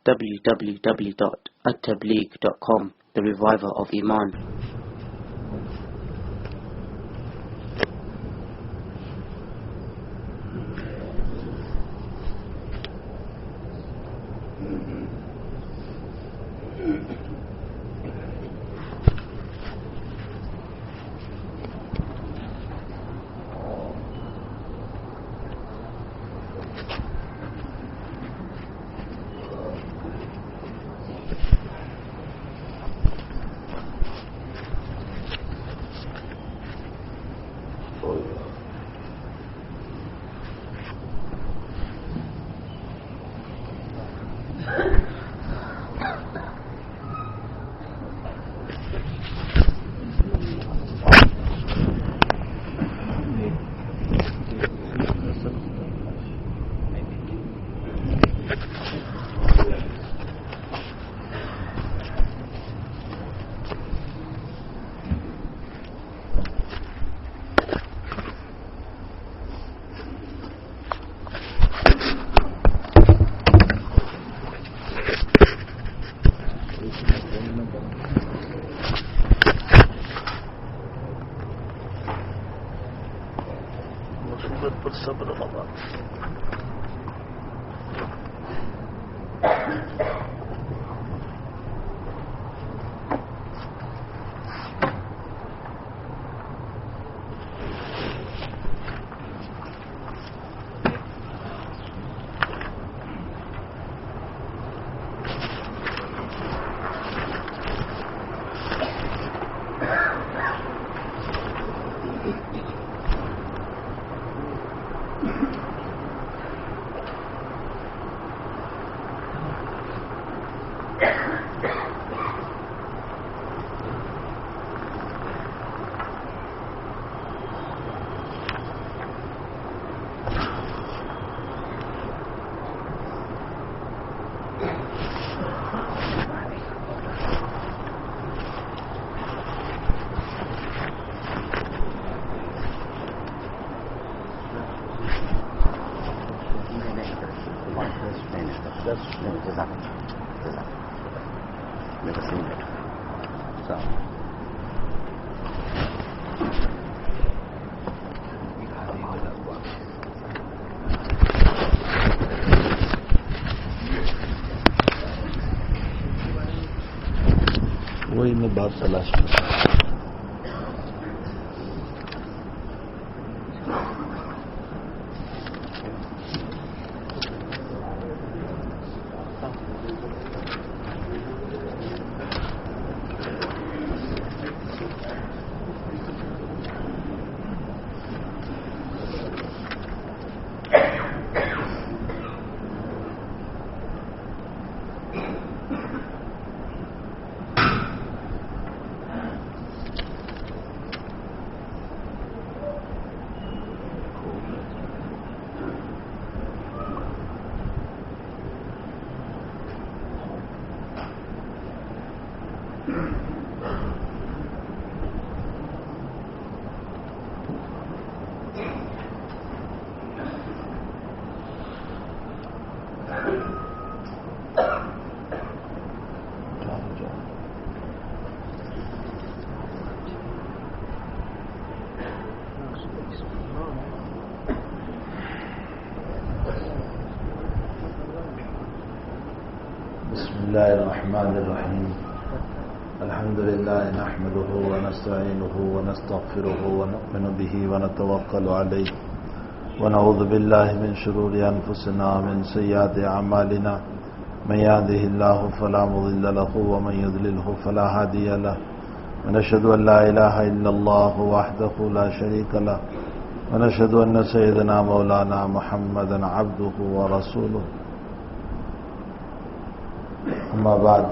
www.attableek.com, the reviver of Iman. وہی میں بات تلاش کر الله الرحمن الرحيم الحمد لله نحمده ونستعينه ونستغفره ونؤمن به ونتوكل عليه ونعوذ بالله من شرور أنفسنا ومن سيئات أعمالنا من يهده الله فلا مضل له ومن يضلله فلا هادي له ونشهد أن لا إله إلا الله وحده لا شريك له ونشهد أن سيدنا مولانا محمدا عبده ورسوله أما بعد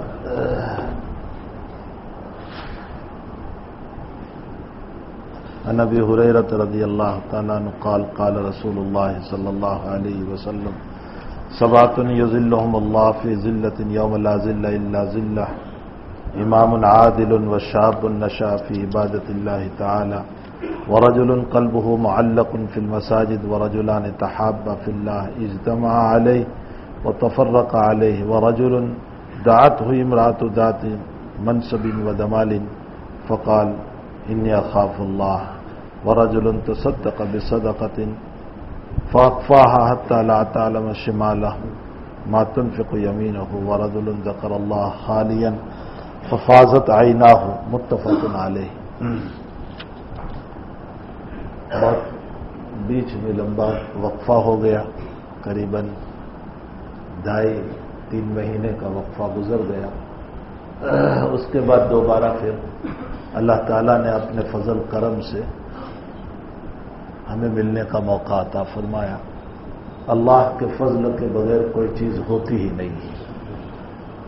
عن أبي هريرة رضي الله تعالى عنه قال قال رسول الله صلى الله عليه وسلم سبعة يظلهم الله في ظلة يوم لا ظل إلا ظله إمام عادل وشاب نشأ في عبادة الله تعالى ورجل قلبه معلق في المساجد ورجلان تحابا في الله اجتمعا عليه وتفرق عليه ورجل دعته امرأة ذات منصب وجمال فقال إني أخاف الله ورجل تصدق بصدقة فأخفاها حتى لا تعلم شماله ما تنفق يمينه ورجل ذكر الله خاليا ففاضت عيناه متفق علیہ. بہت بیچ میں لمبا وقفہ ہو گیا، قریباً 2.5-3 مہینے کا وقفہ گزر گیا. اس کے بعد دوبارہ پھر اللہ تعالیٰ نے اپنے فضل کرم سے ہمیں ملنے کا موقع عطا فرمایا. اللہ کے فضل کے بغیر کوئی چیز ہوتی ہی نہیں ہے.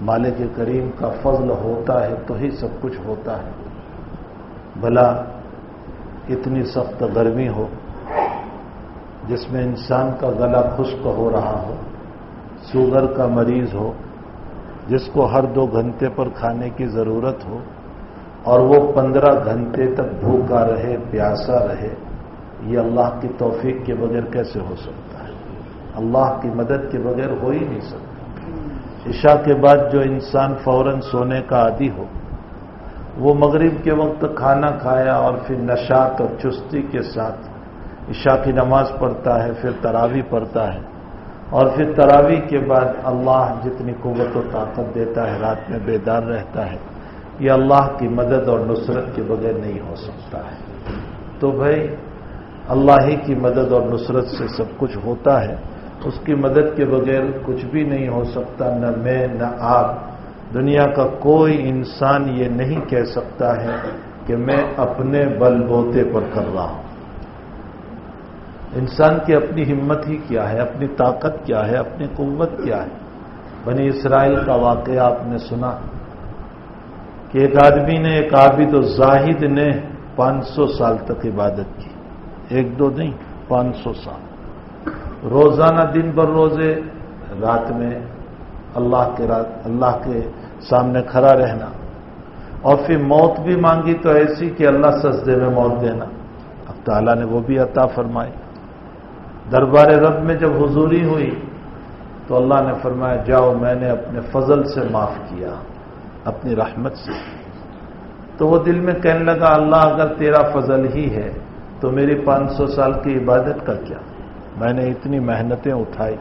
مالک کریم کا فضل ہوتا ہے تو ہی سب کچھ ہوتا ہے. بھلا اتنی سخت گرمی ہو جس میں انسان کا گلا خشک ہو رہا ہو، شوگر کا مریض ہو جس کو ہر 2 گھنٹے پر کھانے کی ضرورت ہو، اور وہ 15 گھنٹے تک بھوکا رہے، پیاسا رہے، یہ اللہ کی توفیق کے بغیر کیسے ہو سکتا ہے؟ اللہ کی مدد کے بغیر ہو ہی نہیں سکتا. عشاء کے بعد جو انسان فوراً سونے کا عادی ہو، وہ مغرب کے وقت کھانا کھایا اور پھر نشاط اور چستی کے ساتھ عشاء کی نماز پڑھتا ہے، پھر تراویح پڑھتا ہے، اور پھر تراویح کے بعد اللہ جتنی قوت و طاقت دیتا ہے رات میں بیدار رہتا ہے. یہ اللہ کی مدد اور نصرت کے بغیر نہیں ہو سکتا ہے. تو بھائی اللہ ہی کی مدد اور نصرت سے سب کچھ ہوتا ہے. اس کی مدد کے بغیر کچھ بھی نہیں ہو سکتا. نہ میں نہ آپ، دنیا کا کوئی انسان یہ نہیں کہہ سکتا ہے کہ میں اپنے بل بوتے پر کر رہا ہوں. انسان کی اپنی ہمت ہی کیا ہے، اپنی طاقت کیا ہے، اپنی قوت کیا ہے. بنی اسرائیل کا واقعہ آپ نے سنا کہ ایک آدمی نے، ایک عابد و زاہد نے 500 سال تک عبادت کی. 1-2 نہیں، 500 سال. روزانہ دن بھر روزے، رات میں اللہ کے سامنے کھڑا رہنا، اور پھر موت بھی مانگی تو ایسی کہ اللہ سجدے میں موت دینا. اب تعالیٰ نے وہ بھی عطا فرمائی. دربار رب میں جب حضوری ہوئی تو اللہ نے فرمایا جاؤ میں نے اپنے فضل سے معاف کیا، اپنی رحمت سے. تو وہ دل میں کہنے لگا اللہ اگر تیرا فضل ہی ہے تو میری 500 سال کی عبادت کا کیا؟ میں نے اتنی محنتیں اٹھائی.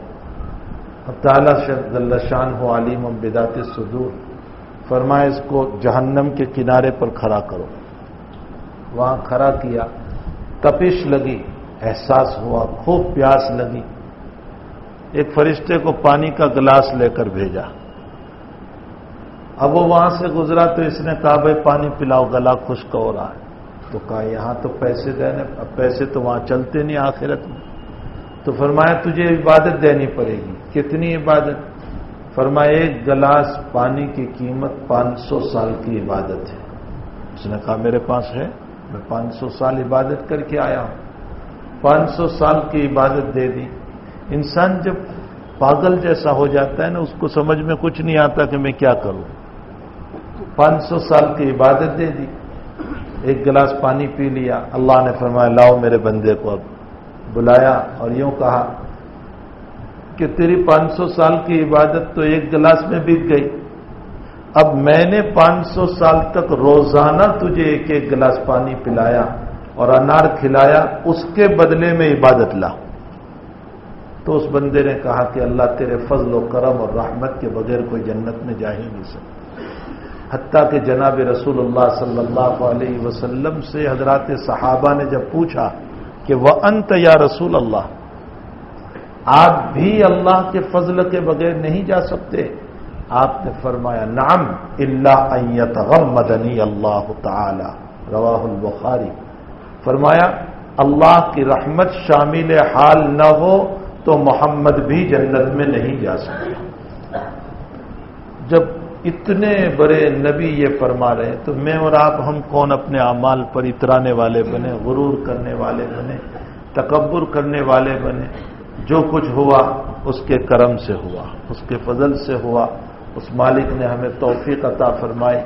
اب تعالیٰ جل شانہ علیم بذات الصدور فرمایا اس کو جہنم کے کنارے پر کھڑا کرو. وہاں کھڑا کیا، تپش لگی، احساس ہوا، خوب پیاس لگی. ایک فرشتے کو پانی کا گلاس لے کر بھیجا. اب وہ وہاں سے گزرا تو اس نے کہا بھائی پانی پلاؤ، گلا خشک ہو رہا ہے. تو کہا یہاں تو پیسے دینے، اب پیسے تو وہاں چلتے نہیں آخرت میں. تو فرمایا تجھے عبادت دینی پڑے گی. کتنی عبادت؟ فرمایا 1 گلاس پانی کی قیمت 500 سال کی عبادت ہے. اس نے کہا میرے پاس ہے، میں 500 سال عبادت کر کے آیا ہوں. 500 سال کی عبادت دے دی. انسان جب پاگل جیسا ہو جاتا ہے نا، اس کو سمجھ میں کچھ نہیں آتا کہ میں کیا کروں. 500 سال کی عبادت دے دی. 1 گلاس پانی پی لیا. اللہ نے فرمایا لاؤ میرے بندے کو. اب بلایا اور یوں کہا کہ تیری 500 سال کی عبادت تو 1 گلاس میں بیت گئی. اب میں نے 500 سال تک روزانہ تجھے 1-1 گلاس پانی پلایا اور انار کھلایا، اس کے بدلے میں عبادت لا. تو اس بندے نے کہا کہ اللہ تیرے فضل و کرم اور رحمت کے بغیر کوئی جنت میں جا ہی نہیں سکتا. حتیٰ کہ جناب رسول اللہ صلی اللہ علیہ وسلم سے حضرات صحابہ نے جب پوچھا کہ وَأَنْتَ یا رسول اللہ، آپ بھی اللہ کے فضل کے بغیر نہیں جا سکتے؟ آپ نے فرمایا نعم الا ان یتغمدنی اللہ تعالی، رواہ البخاری. فرمایا اللہ کی رحمت شامل حال نہ ہو تو محمد بھی جنت میں نہیں جا سکتا. جب اتنے بڑے نبی یہ فرما رہے تو میں اور آپ ہم کون اپنے اعمال پر اترانے والے بنے، غرور کرنے والے بنے، تکبر کرنے والے بنے؟ جو کچھ ہوا اس کے کرم سے ہوا، اس کے فضل سے ہوا. اس مالک نے ہمیں توفیق عطا فرمائی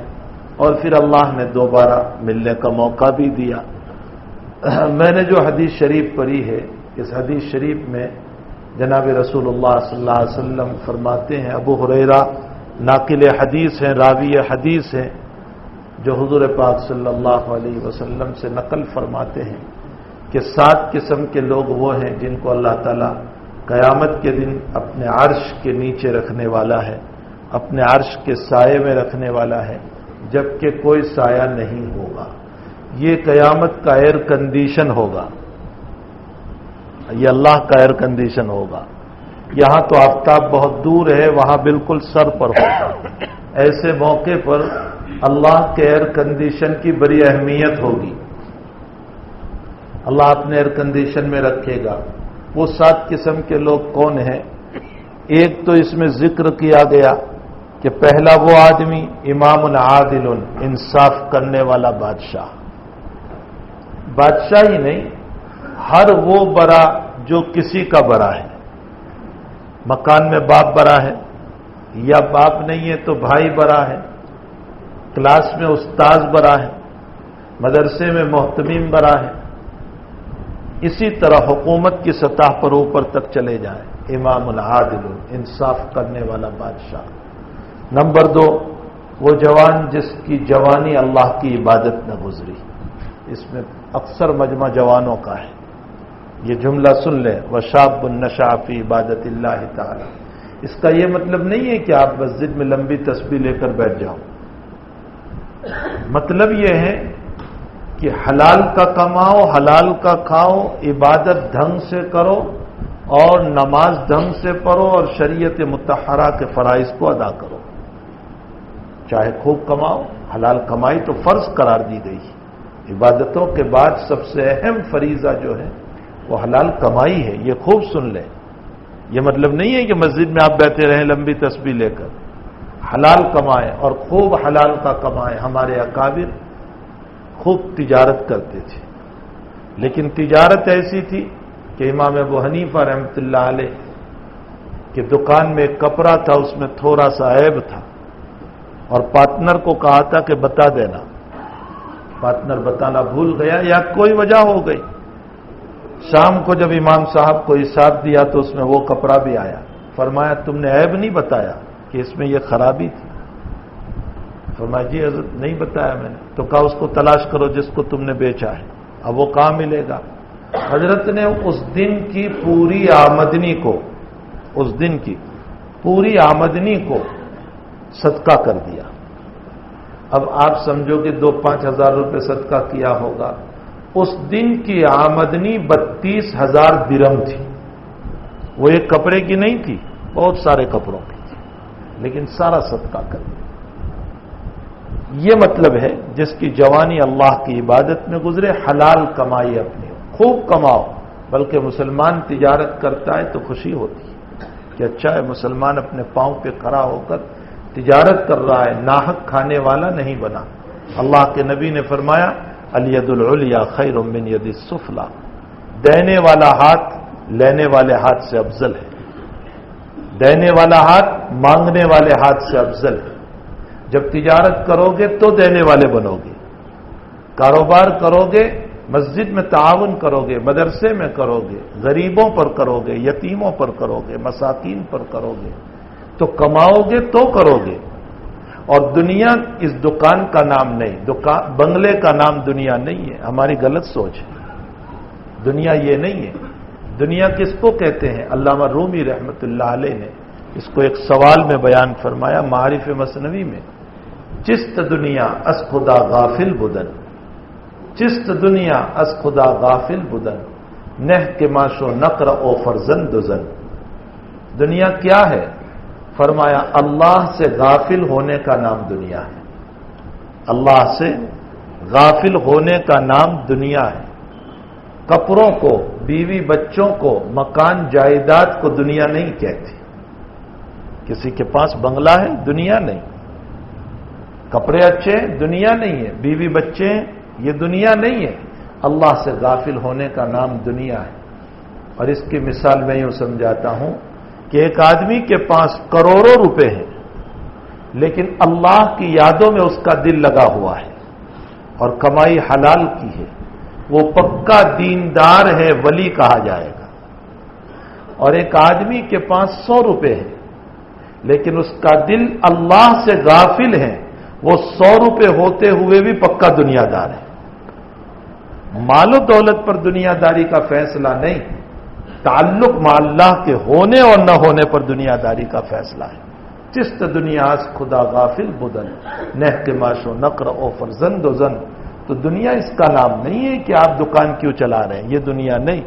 اور پھر اللہ نے دوبارہ ملنے کا موقع بھی دیا. میں نے جو حدیث شریف پڑھی ہے، اس حدیث شریف میں جناب رسول اللہ صلی اللہ علیہ وسلم فرماتے ہیں، ابو ہریرہ ناقل حدیث ہیں، راوی حدیث ہیں، جو حضور پاک صلی اللہ علیہ وسلم سے نقل فرماتے ہیں کہ 7 قسم کے لوگ وہ ہیں جن کو اللہ تعالیٰ قیامت کے دن اپنے عرش کے نیچے رکھنے والا ہے، اپنے عرش کے سائے میں رکھنے والا ہے، جبکہ کوئی سایہ نہیں ہوگا۔ یہ قیامت کا ایئر کنڈیشن ہوگا، یہ اللہ کا ایئر کنڈیشن ہوگا۔ یہاں تو آفتاب بہت دور ہے، وہاں بالکل سر پر ہوگا۔ ایسے موقع پر اللہ کے ایئر کنڈیشن کی بڑی اہمیت ہوگی، اللہ اپنے ایئر کنڈیشن میں رکھے گا۔ وہ 7 قسم کے لوگ کون ہیں؟ ایک تو اس میں ذکر کیا گیا کہ پہلا وہ آدمی امام عادل، انصاف کرنے والا بادشاہ ہی نہیں، ہر وہ بڑا جو کسی کا بڑا ہے۔ مکان میں باپ بڑا ہے، یا باپ نہیں ہے تو بھائی بڑا ہے، کلاس میں استاذ بڑا ہے، مدرسے میں محتمیم بڑا ہے، اسی طرح حکومت کی سطح پر اوپر تک چلے جائیں، امام العادل، انصاف کرنے والا بادشاہ۔ نمبر 2، وہ جوان جس کی جوانی اللہ کی عبادت نہ گزری۔ اس میں اکثر مجمع جوانوں کا ہے، یہ جملہ سن لیں، وشاب نشأ فی عبادت اللہ تعالی۔ اس کا یہ مطلب نہیں ہے کہ آپ مسجد میں لمبی تسبیح لے کر بیٹھ جاؤ، مطلب یہ ہے کہ حلال کا کماؤ، حلال کا کھاؤ، عبادت ڈھنگ سے کرو اور نماز ڈھنگ سے پڑھو اور شریعت مطہرہ کے فرائض کو ادا کرو۔ چاہے خوب کماؤ، حلال کمائی تو فرض قرار دی گئی، عبادتوں کے بعد سب سے اہم فریضہ جو ہے وہ حلال کمائی ہے، یہ خوب سن لیں۔ یہ مطلب نہیں ہے کہ مسجد میں آپ بیٹھے رہیں لمبی تسبیح لے کر، حلال کمائیں اور خوب حلال کا کمائیں۔ ہمارے اکابر خوب تجارت کرتے تھے، لیکن تجارت ایسی تھی کہ امام ابو حنیفہ رحمۃ اللہ علیہ کہ دکان میں ایک کپڑا تھا، اس میں تھوڑا سا عیب تھا، اور پارٹنر کو کہا تھا کہ بتا دینا، پارٹنر بتانا بھول گیا یا کوئی وجہ ہو گئی۔ شام کو جب امام صاحب کو حساب دیا تو اس میں وہ کپڑا بھی آیا، فرمایا تم نے عیب نہیں بتایا کہ اس میں یہ خرابی تھی؟ فرمایا جی حضرت نہیں بتایا میں نے۔ تو کہا اس کو تلاش کرو جس کو تم نے بیچا ہے، اب وہ کہاں ملے گا؟ حضرت نے اس دن کی پوری آمدنی کو، اس دن کی پوری آمدنی کو صدقہ کر دیا۔ اب آپ سمجھو کہ 2-5 ہزار روپے صدقہ کیا ہوگا، اس دن کی آمدنی 32,000 درہم تھی۔ وہ ایک کپڑے کی نہیں تھی، بہت سارے کپڑوں کی تھی، لیکن سارا صدقہ کر دیا۔ یہ مطلب ہے جس کی جوانی اللہ کی عبادت میں گزرے، حلال کمائی اپنی خوب کماؤ۔ بلکہ مسلمان تجارت کرتا ہے تو خوشی ہوتی ہے کہ اچھا ہے مسلمان اپنے پاؤں پہ کھڑا ہو کر تجارت کر رہا ہے، ناحق کھانے والا نہیں بنا۔ اللہ کے نبی نے فرمایا الید العلیٰ خیر من ید السفلی، دینے والا ہاتھ لینے والے ہاتھ سے افضل ہے، دینے والا ہاتھ مانگنے والے ہاتھ سے افضل ہے۔ جب تجارت کرو گے تو دینے والے بنو گے، کاروبار کرو گے، مسجد میں تعاون کرو گے، مدرسے میں کرو گے، غریبوں پر کرو گے، یتیموں پر کرو گے، مساکین پر کرو گے، تو کماؤ گے تو کرو گے۔ اور دنیا اس دکان کا نام نہیں، بنگلے کا نام دنیا نہیں ہے، ہماری غلط سوچ ہے۔ دنیا یہ نہیں ہے۔ دنیا کس کو کہتے ہیں؟ علامہ رومی رحمۃ اللہ علیہ نے اس کو ایک سوال میں بیان فرمایا معارف مثنوی میں، چست دنیا از خدا غافل بدن، چست دنیا از خدا غافل بدن، نہ کے ماشو نقر او فرزند زن۔ دنیا کیا ہے؟ فرمایا اللہ سے غافل ہونے کا نام دنیا ہے، اللہ سے غافل ہونے کا نام دنیا ہے۔ کپڑوں کو، بیوی بچوں کو، مکان جائیداد کو دنیا نہیں کہتی۔ کسی کے پاس بنگلہ ہے، دنیا نہیں۔ کپڑے اچھے ہیں، دنیا نہیں ہے۔ بیوی بچے ہیں، یہ دنیا نہیں ہے۔ اللہ سے غافل ہونے کا نام دنیا ہے۔ اور اس کی مثال میں یوں سمجھاتا ہوں کہ ایک آدمی کے پاس کروڑوں روپے ہیں، لیکن اللہ کی یادوں میں اس کا دل لگا ہوا ہے اور کمائی حلال کی ہے، وہ پکا دیندار ہے، ولی کہا جائے گا۔ اور ایک آدمی کے پاس 100 روپے ہیں لیکن اس کا دل اللہ سے غافل ہے، وہ 100 روپے ہوتے ہوئے بھی پکا دنیا دار ہے۔ مال و دولت پر دنیا داری کا فیصلہ نہیں، تعلق مع اللہ کے ہونے اور نہ ہونے پر دنیا داری کا فیصلہ ہے۔ چست دنیا از خدا غافل بدن، نہ کے معاش و نقر او فرزند و زن۔ تو دنیا اس کا نام نہیں ہے کہ آپ دکان کیوں چلا رہے ہیں، یہ دنیا نہیں،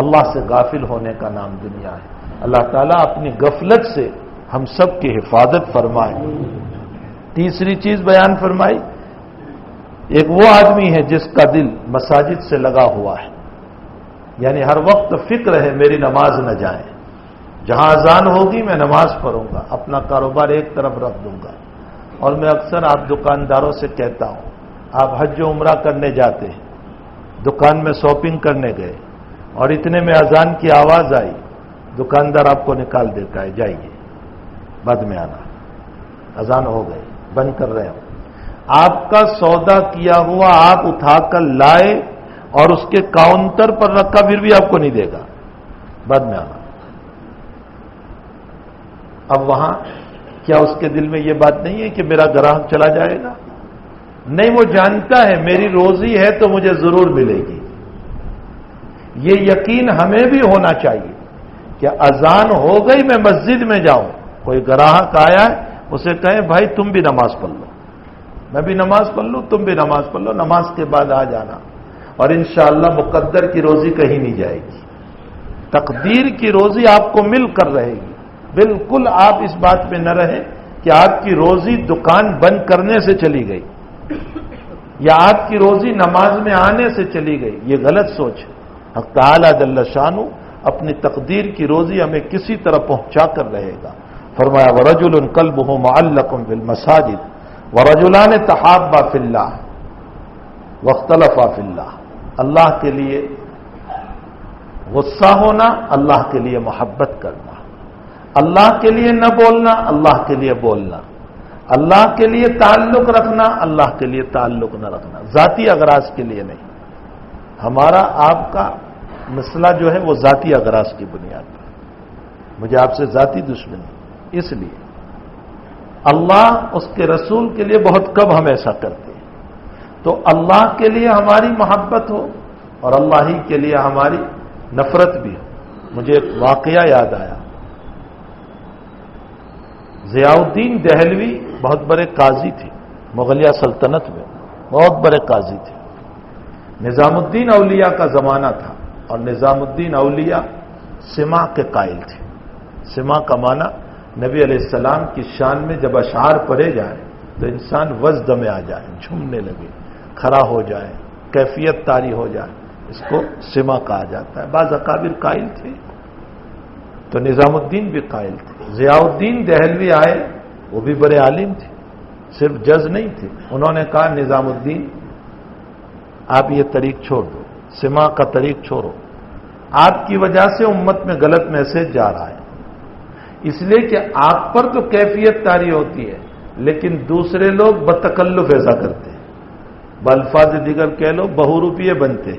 اللہ سے غافل ہونے کا نام دنیا ہے۔ اللہ تعالیٰ اپنی غفلت سے ہم سب کی حفاظت فرمائے۔ تیسری چیز بیان فرمائی، ایک وہ آدمی ہے جس کا دل مساجد سے لگا ہوا ہے، یعنی ہر وقت فکر ہے میری نماز نہ جائے، جہاں اذان ہوگی میں نماز پڑھوں گا، اپنا کاروبار ایک طرف رکھ دوں گا۔ اور میں اکثر آپ دکانداروں سے کہتا ہوں، آپ حج و عمرہ کرنے جاتے ہیں، دکان میں شاپنگ کرنے گئے اور اتنے میں اذان کی آواز آئی، دکاندار آپ کو نکال دیتا ہے، جائیے بعد میں آنا، اذان ہو گئی، بند کر رہے ہو۔ آپ کا سودا کیا ہوا آپ اٹھا کر لائے اور اس کے کاؤنٹر پر رکھا، پھر بھی آپ کو نہیں دے گا، بعد میں آنا۔ اب وہاں کیا اس کے دل میں یہ بات نہیں ہے کہ میرا گراہک چلا جائے گا؟ نہیں، وہ جانتا ہے میری روزی ہے تو مجھے ضرور ملے گی۔ یہ یقین ہمیں بھی ہونا چاہیے کہ اذان ہو گئی میں مسجد میں جاؤں، کوئی گراہک آیا ہے اسے کہیں بھائی تم بھی نماز پڑھ لو، میں بھی نماز پڑھ لوں، تم بھی نماز پڑھ لو، نماز کے بعد آ جانا، اور انشاءاللہ مقدر کی روزی کہیں نہیں جائے گی، تقدیر کی روزی آپ کو مل کر رہے گی۔ بالکل آپ اس بات پہ نہ رہیں کہ آپ کی روزی دکان بند کرنے سے چلی گئی یا آپ کی روزی نماز میں آنے سے چلی گئی، یہ غلط سوچ ہے۔ حق تعالی جل شانہ اپنی تقدیر کی روزی ہمیں کسی طرح پہنچا کر رہے گا۔ فرمایا وَرَجُلٌ قَلْبُهُ مُعَلَّقٌ بِالْمَسَاجِدِ وَرَجُلَانِ تَحَابَّا فِي اللَّهِ وَاخْتَلَفَا فِي اللَّهِ۔ اللہ کے لیے غصہ ہونا، اللہ کے لیے محبت کرنا، اللہ کے لیے نہ بولنا، اللہ کے لیے بولنا، اللہ کے لیے تعلق رکھنا، اللہ کے لیے تعلق نہ رکھنا، ذاتی اغراض کے لیے نہیں۔ ہمارا آپ کا مسئلہ جو ہے وہ ذاتی اغراض کی بنیاد پر، مجھے آپ سے ذاتی دشمنی، اس لیے اللہ اس کے رسول کے لیے بہت کم ہم ایسا کرتے ہیں۔ تو اللہ کے لیے ہماری محبت ہو اور اللہ ہی کے لیے ہماری نفرت بھی ہو۔ مجھے ایک واقعہ یاد آیا، ضیاء الدین دہلوی بہت بڑے قاضی تھے، مغلیہ سلطنت میں بہت بڑے قاضی تھے۔ نظام الدین اولیاء کا زمانہ تھا اور نظام الدین اولیاء سماع کے قائل تھے۔ سماع کا معنی نبی علیہ السلام کی شان میں جب اشعار پڑھے جائیں تو انسان وجد میں آ جائے، جھومنے لگے، کھڑا ہو جائے، کیفیت طاری ہو جائے، اس کو سماع کہا جاتا ہے۔ بعض اکابر قائل تھے تو نظام الدین بھی قائل تھے۔ ضیاء الدین دہلوی آئے، وہ بھی بڑے عالم تھے، صرف جج نہیں تھے۔ انہوں نے کہا نظام الدین آپ یہ طریق چھوڑ دو، سماع کا طریق چھوڑو، آپ کی وجہ سے امت میں غلط میسج جا رہا ہے، اس لیے کہ آپ پر تو کیفیت طاری ہوتی ہے لیکن دوسرے لوگ بتکلف ایسا کرتے ہیں، بالفاظ دیگر کہہ لو بہوروپیے بنتے،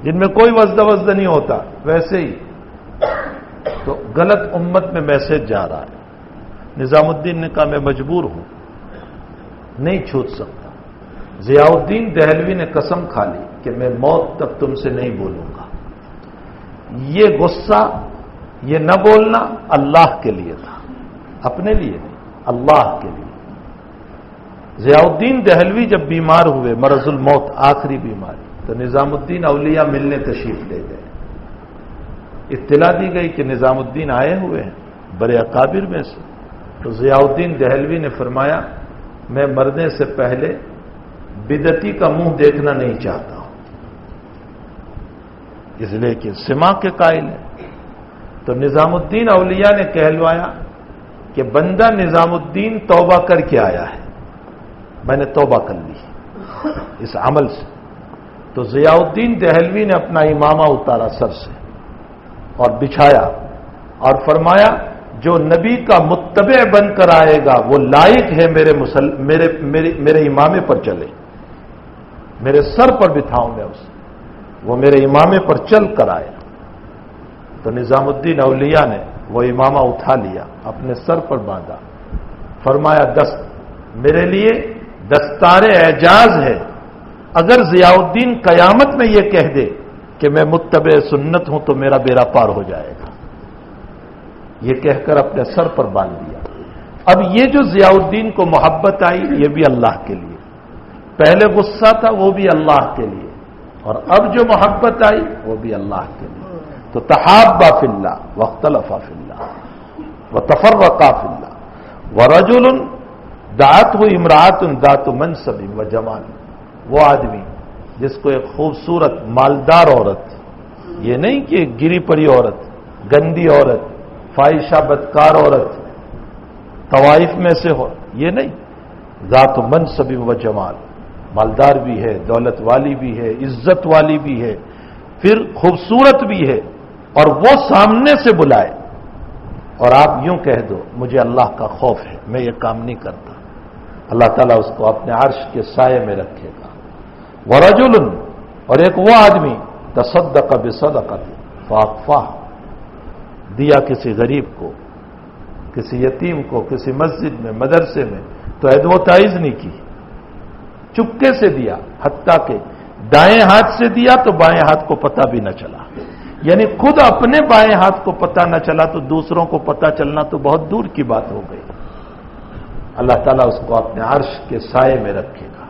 جن میں کوئی وزد نہیں ہوتا، ویسے ہی تو غلط امت میں میسج جا رہا ہے۔ نظام الدین نے کہا میں مجبور ہوں، نہیں چھوٹ سکتا۔ ضیاء الدین دہلوی نے قسم کھا لی کہ میں موت تک تم سے نہیں بولوں گا۔ یہ غصہ، یہ نہ بولنا اللہ کے لیے تھا، اپنے لیے نہیں، اللہ کے لیے۔ ضیاء الدین دہلوی جب بیمار ہوئے، مرض الموت، آخری بیماری، تو نظام الدین اولیاء ملنے تشریف لے گئے۔ اطلاع دی گئی کہ نظام الدین آئے ہوئے ہیں بڑے اکابر میں سے، تو ضیاء الدین دہلوی نے فرمایا میں مرنے سے پہلے بدعتی کا منہ دیکھنا نہیں چاہتا ہوں، اس لیے کہ سماع کے قائل ہے۔ تو نظام الدین اولیاء نے کہلوایا کہ بندہ نظام الدین توبہ کر کے آیا ہے، میں نے توبہ کر لی اس عمل سے۔ تو ضیاء الدین دہلوی نے اپنا امامہ اتارا سر سے اور بچھایا اور فرمایا جو نبی کا متبع بن کر آئے گا وہ لائق ہے میرے امامے پر چلے، میرے سر پر بٹھاؤں میں اسے، وہ میرے امامے پر چل کر آئے۔ تو نظام الدین اولیاء نے وہ امامہ اٹھا لیا، اپنے سر پر باندھا، فرمایا دست میرے لیے دستار اعجاز ہے، اگر ضیاء الدین قیامت میں یہ کہہ دے کہ میں متبع سنت ہوں تو میرا بیڑا پار ہو جائے گا، یہ کہہ کر اپنے سر پر باندھ دیا۔ اب یہ جو ضیاء الدین کو محبت آئی یہ بھی اللہ کے لیے، پہلے غصہ تھا وہ بھی اللہ کے لیے، اور اب جو محبت آئی وہ بھی اللہ کے لیے۔ تو تحابا فی اللہ واختلفا فی اللہ وتفرقا فی اللہ ورجل دعته امرأة ذات منصب وجمال، وہ آدمی جس کو ایک خوبصورت مالدار عورت، یہ نہیں کہ گری پڑی عورت، گندی عورت، فاحشہ بدکار عورت طوائف میں سے ہو، یہ نہیں، ذات منصب و جمال، مالدار بھی ہے، دولت والی بھی ہے، عزت والی بھی ہے، پھر خوبصورت بھی ہے، اور وہ سامنے سے بلائے اور آپ یوں کہہ دو مجھے اللہ کا خوف ہے، میں یہ کام نہیں کرتا، اللہ تعالیٰ اس کو اپنے عرش کے سائے میں رکھے گا۔ ورجل، اور ایک وہ آدمی تصدق بصدقۃ فاخفاہ، دیا کسی غریب کو، کسی یتیم کو، کسی مسجد میں، مدرسے میں، تو ایڈورٹائز نہیں کی، چپکے سے دیا، حتیٰ کہ دائیں ہاتھ سے دیا تو بائیں ہاتھ کو پتہ بھی نہ چلا، یعنی خود اپنے بائیں ہاتھ کو پتہ نہ چلا تو دوسروں کو پتہ چلنا تو بہت دور کی بات ہو گئی۔ اللہ تعالیٰ اس کو اپنے عرش کے سائے میں رکھے گا۔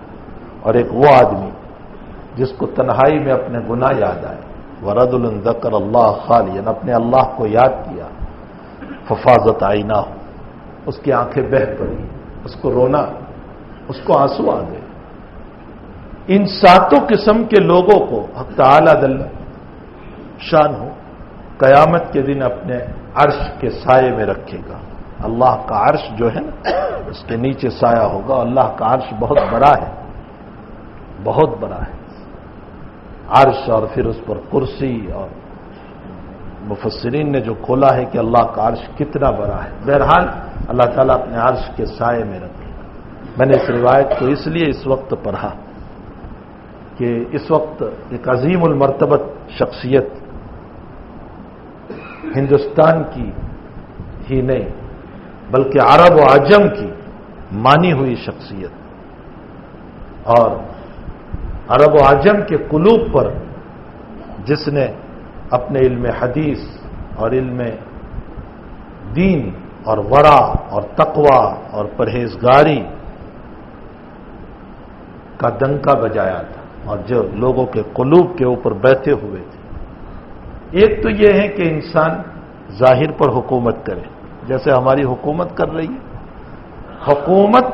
اور ایک وہ آدمی جس کو تنہائی میں اپنے گناہ یاد آئے، ورجل ذکر اللہ خالیا، اپنے اللہ کو یاد کیا، ففاضت عیناہ، اس کی آنکھیں بہہ پڑی، اس کو رونا، اس کو آنسو آ گئے۔ ان ساتوں قسم کے لوگوں کو حق تعالی جل شان ہو قیامت کے دن اپنے عرش کے سائے میں رکھے گا۔ اللہ کا عرش جو ہے نا اس کے نیچے سایہ ہوگا، اللہ کا عرش بہت بڑا ہے، بہت بڑا ہے عرش، اور پھر اس پر کرسی، اور مفسرین نے جو کھولا ہے کہ اللہ کا عرش کتنا بڑا ہے۔ بہرحال اللہ تعالیٰ اپنے عرش کے سائے میں رکھے گا۔ میں نے اس روایت کو اس لیے اس وقت پڑھا کہ اس وقت ایک عظیم المرتبت شخصیت ہندوستان کی ہی نہیں بلکہ عرب و عجم کی مانی ہوئی شخصیت، اور عرب و عجم کے قلوب پر جس نے اپنے علم حدیث اور علم دین اور ورع اور تقوی اور پرہیزگاری کا ڈنکا بجایا تھا، اور جو لوگوں کے قلوب کے اوپر بیٹھے ہوئے تھے۔ ایک تو یہ ہے کہ انسان ظاہر پر حکومت کرے، جیسے ہماری حکومت کر رہی ہے، حکومت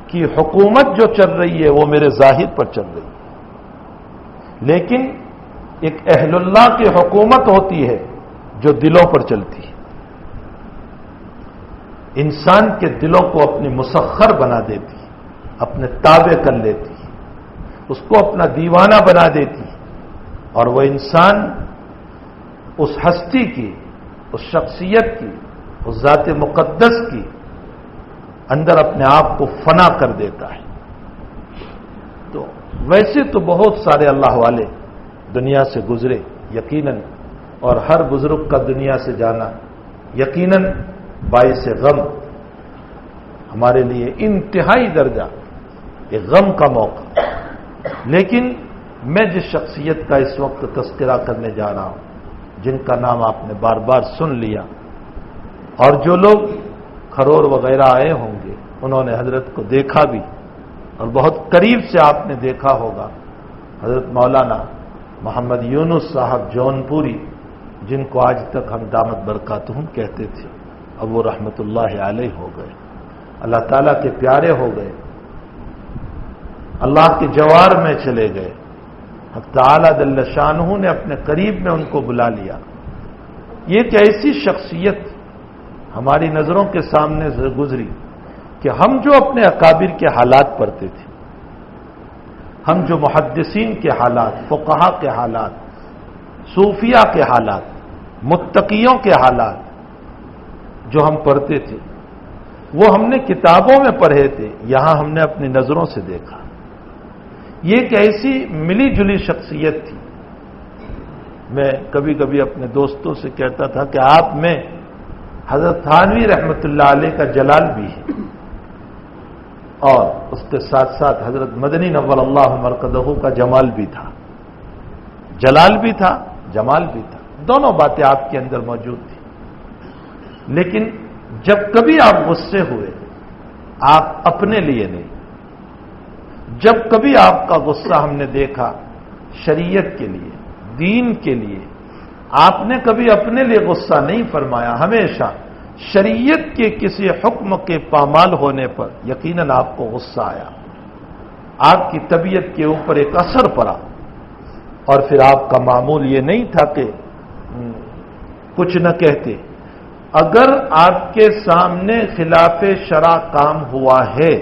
کی حکومت جو چل رہی ہے وہ میرے ظاہر پر چل رہی ہے، لیکن ایک اہل اللہ کی حکومت ہوتی ہے جو دلوں پر چلتی ہے، انسان کے دلوں کو اپنی مسخر بنا دیتی، اپنے تابع کر لیتی، اس کو اپنا دیوانہ بنا دیتی، اور وہ انسان اس ہستی کی، اس شخصیت کی، اس ذات مقدس کی اندر اپنے آپ کو فنا کر دیتا ہے۔ تو ویسے تو بہت سارے اللہ والے دنیا سے گزرے یقیناً، اور ہر بزرگ کا دنیا سے جانا یقیناً باعث غم، ہمارے لیے انتہائی درجہ ایک غم کا موقع، لیکن میں جس شخصیت کا اس وقت تذکرہ کرنے جا رہا ہوں، جن کا نام آپ نے بار بار سن لیا، اور جو لوگ کھرور وغیرہ آئے ہوں گے انہوں نے حضرت کو دیکھا بھی، اور بہت قریب سے آپ نے دیکھا ہوگا حضرت مولانا محمد یونس صاحب جون پوری، جن کو آج تک ہم دامت برکاتہم کہتے تھے، اب وہ رحمت اللہ علیہ ہو گئے، اللہ تعالیٰ کے پیارے ہو گئے، اللہ کے جوار میں چلے گئے، حق تعالی جل شانہ نے اپنے قریب میں ان کو بلا لیا۔ یہ ایک ایسی شخصیت ہماری نظروں کے سامنے سے گزری کہ ہم جو اپنے اکابر کے حالات پڑھتے تھے، ہم جو محدثین کے حالات، فقہا کے حالات، صوفیہ کے حالات، متقیوں کے حالات جو ہم پڑھتے تھے، وہ ہم نے کتابوں میں پڑھے تھے، یہاں ہم نے اپنی نظروں سے دیکھا۔ یہ ایک ایسی ملی جلی شخصیت تھی میں کبھی کبھی اپنے دوستوں سے کہتا تھا کہ آپ میں حضرت تھانوی رحمت اللہ علیہ کا جلال بھی ہے اور اس کے ساتھ ساتھ حضرت مدنی نور اللہ مرقدہ کا جمال بھی تھا. جلال بھی تھا، جمال بھی تھا، دونوں باتیں آپ کے اندر موجود تھیں. لیکن جب کبھی آپ غصے ہوئے، آپ اپنے لیے نہیں، جب کبھی آپ کا غصہ ہم نے دیکھا شریعت کے لیے، دین کے لیے، آپ نے کبھی اپنے لیے غصہ نہیں فرمایا. ہمیشہ شریعت کے کسی حکم کے پامال ہونے پر یقیناً آپ کو غصہ آیا، آپ کی طبیعت کے اوپر ایک اثر پڑا، اور پھر آپ کا معمول یہ نہیں تھا کہ کچھ نہ کہتے. اگر آپ کے سامنے خلاف شرع کام ہوا ہے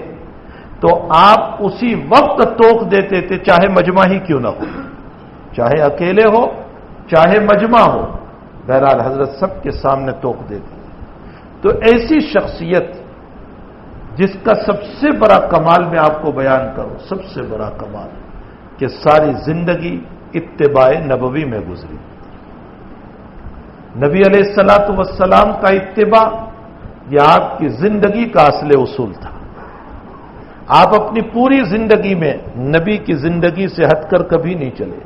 تو آپ اسی وقت ٹوک دیتے تھے، چاہے مجمع ہی کیوں نہ ہو، چاہے اکیلے ہو چاہے مجمع ہو، بہرحال حضرت سب کے سامنے ٹوک دیتے. تو ایسی شخصیت جس کا سب سے بڑا کمال میں آپ کو بیان کروں، سب سے بڑا کمال کہ ساری زندگی اتباع نبوی میں گزری. نبی علیہ الصلوۃ والسلام کا اتباع یہ آپ کی زندگی کا اصل اصول تھا. آپ اپنی پوری زندگی میں نبی کی زندگی سے ہٹ کر کبھی نہیں چلے.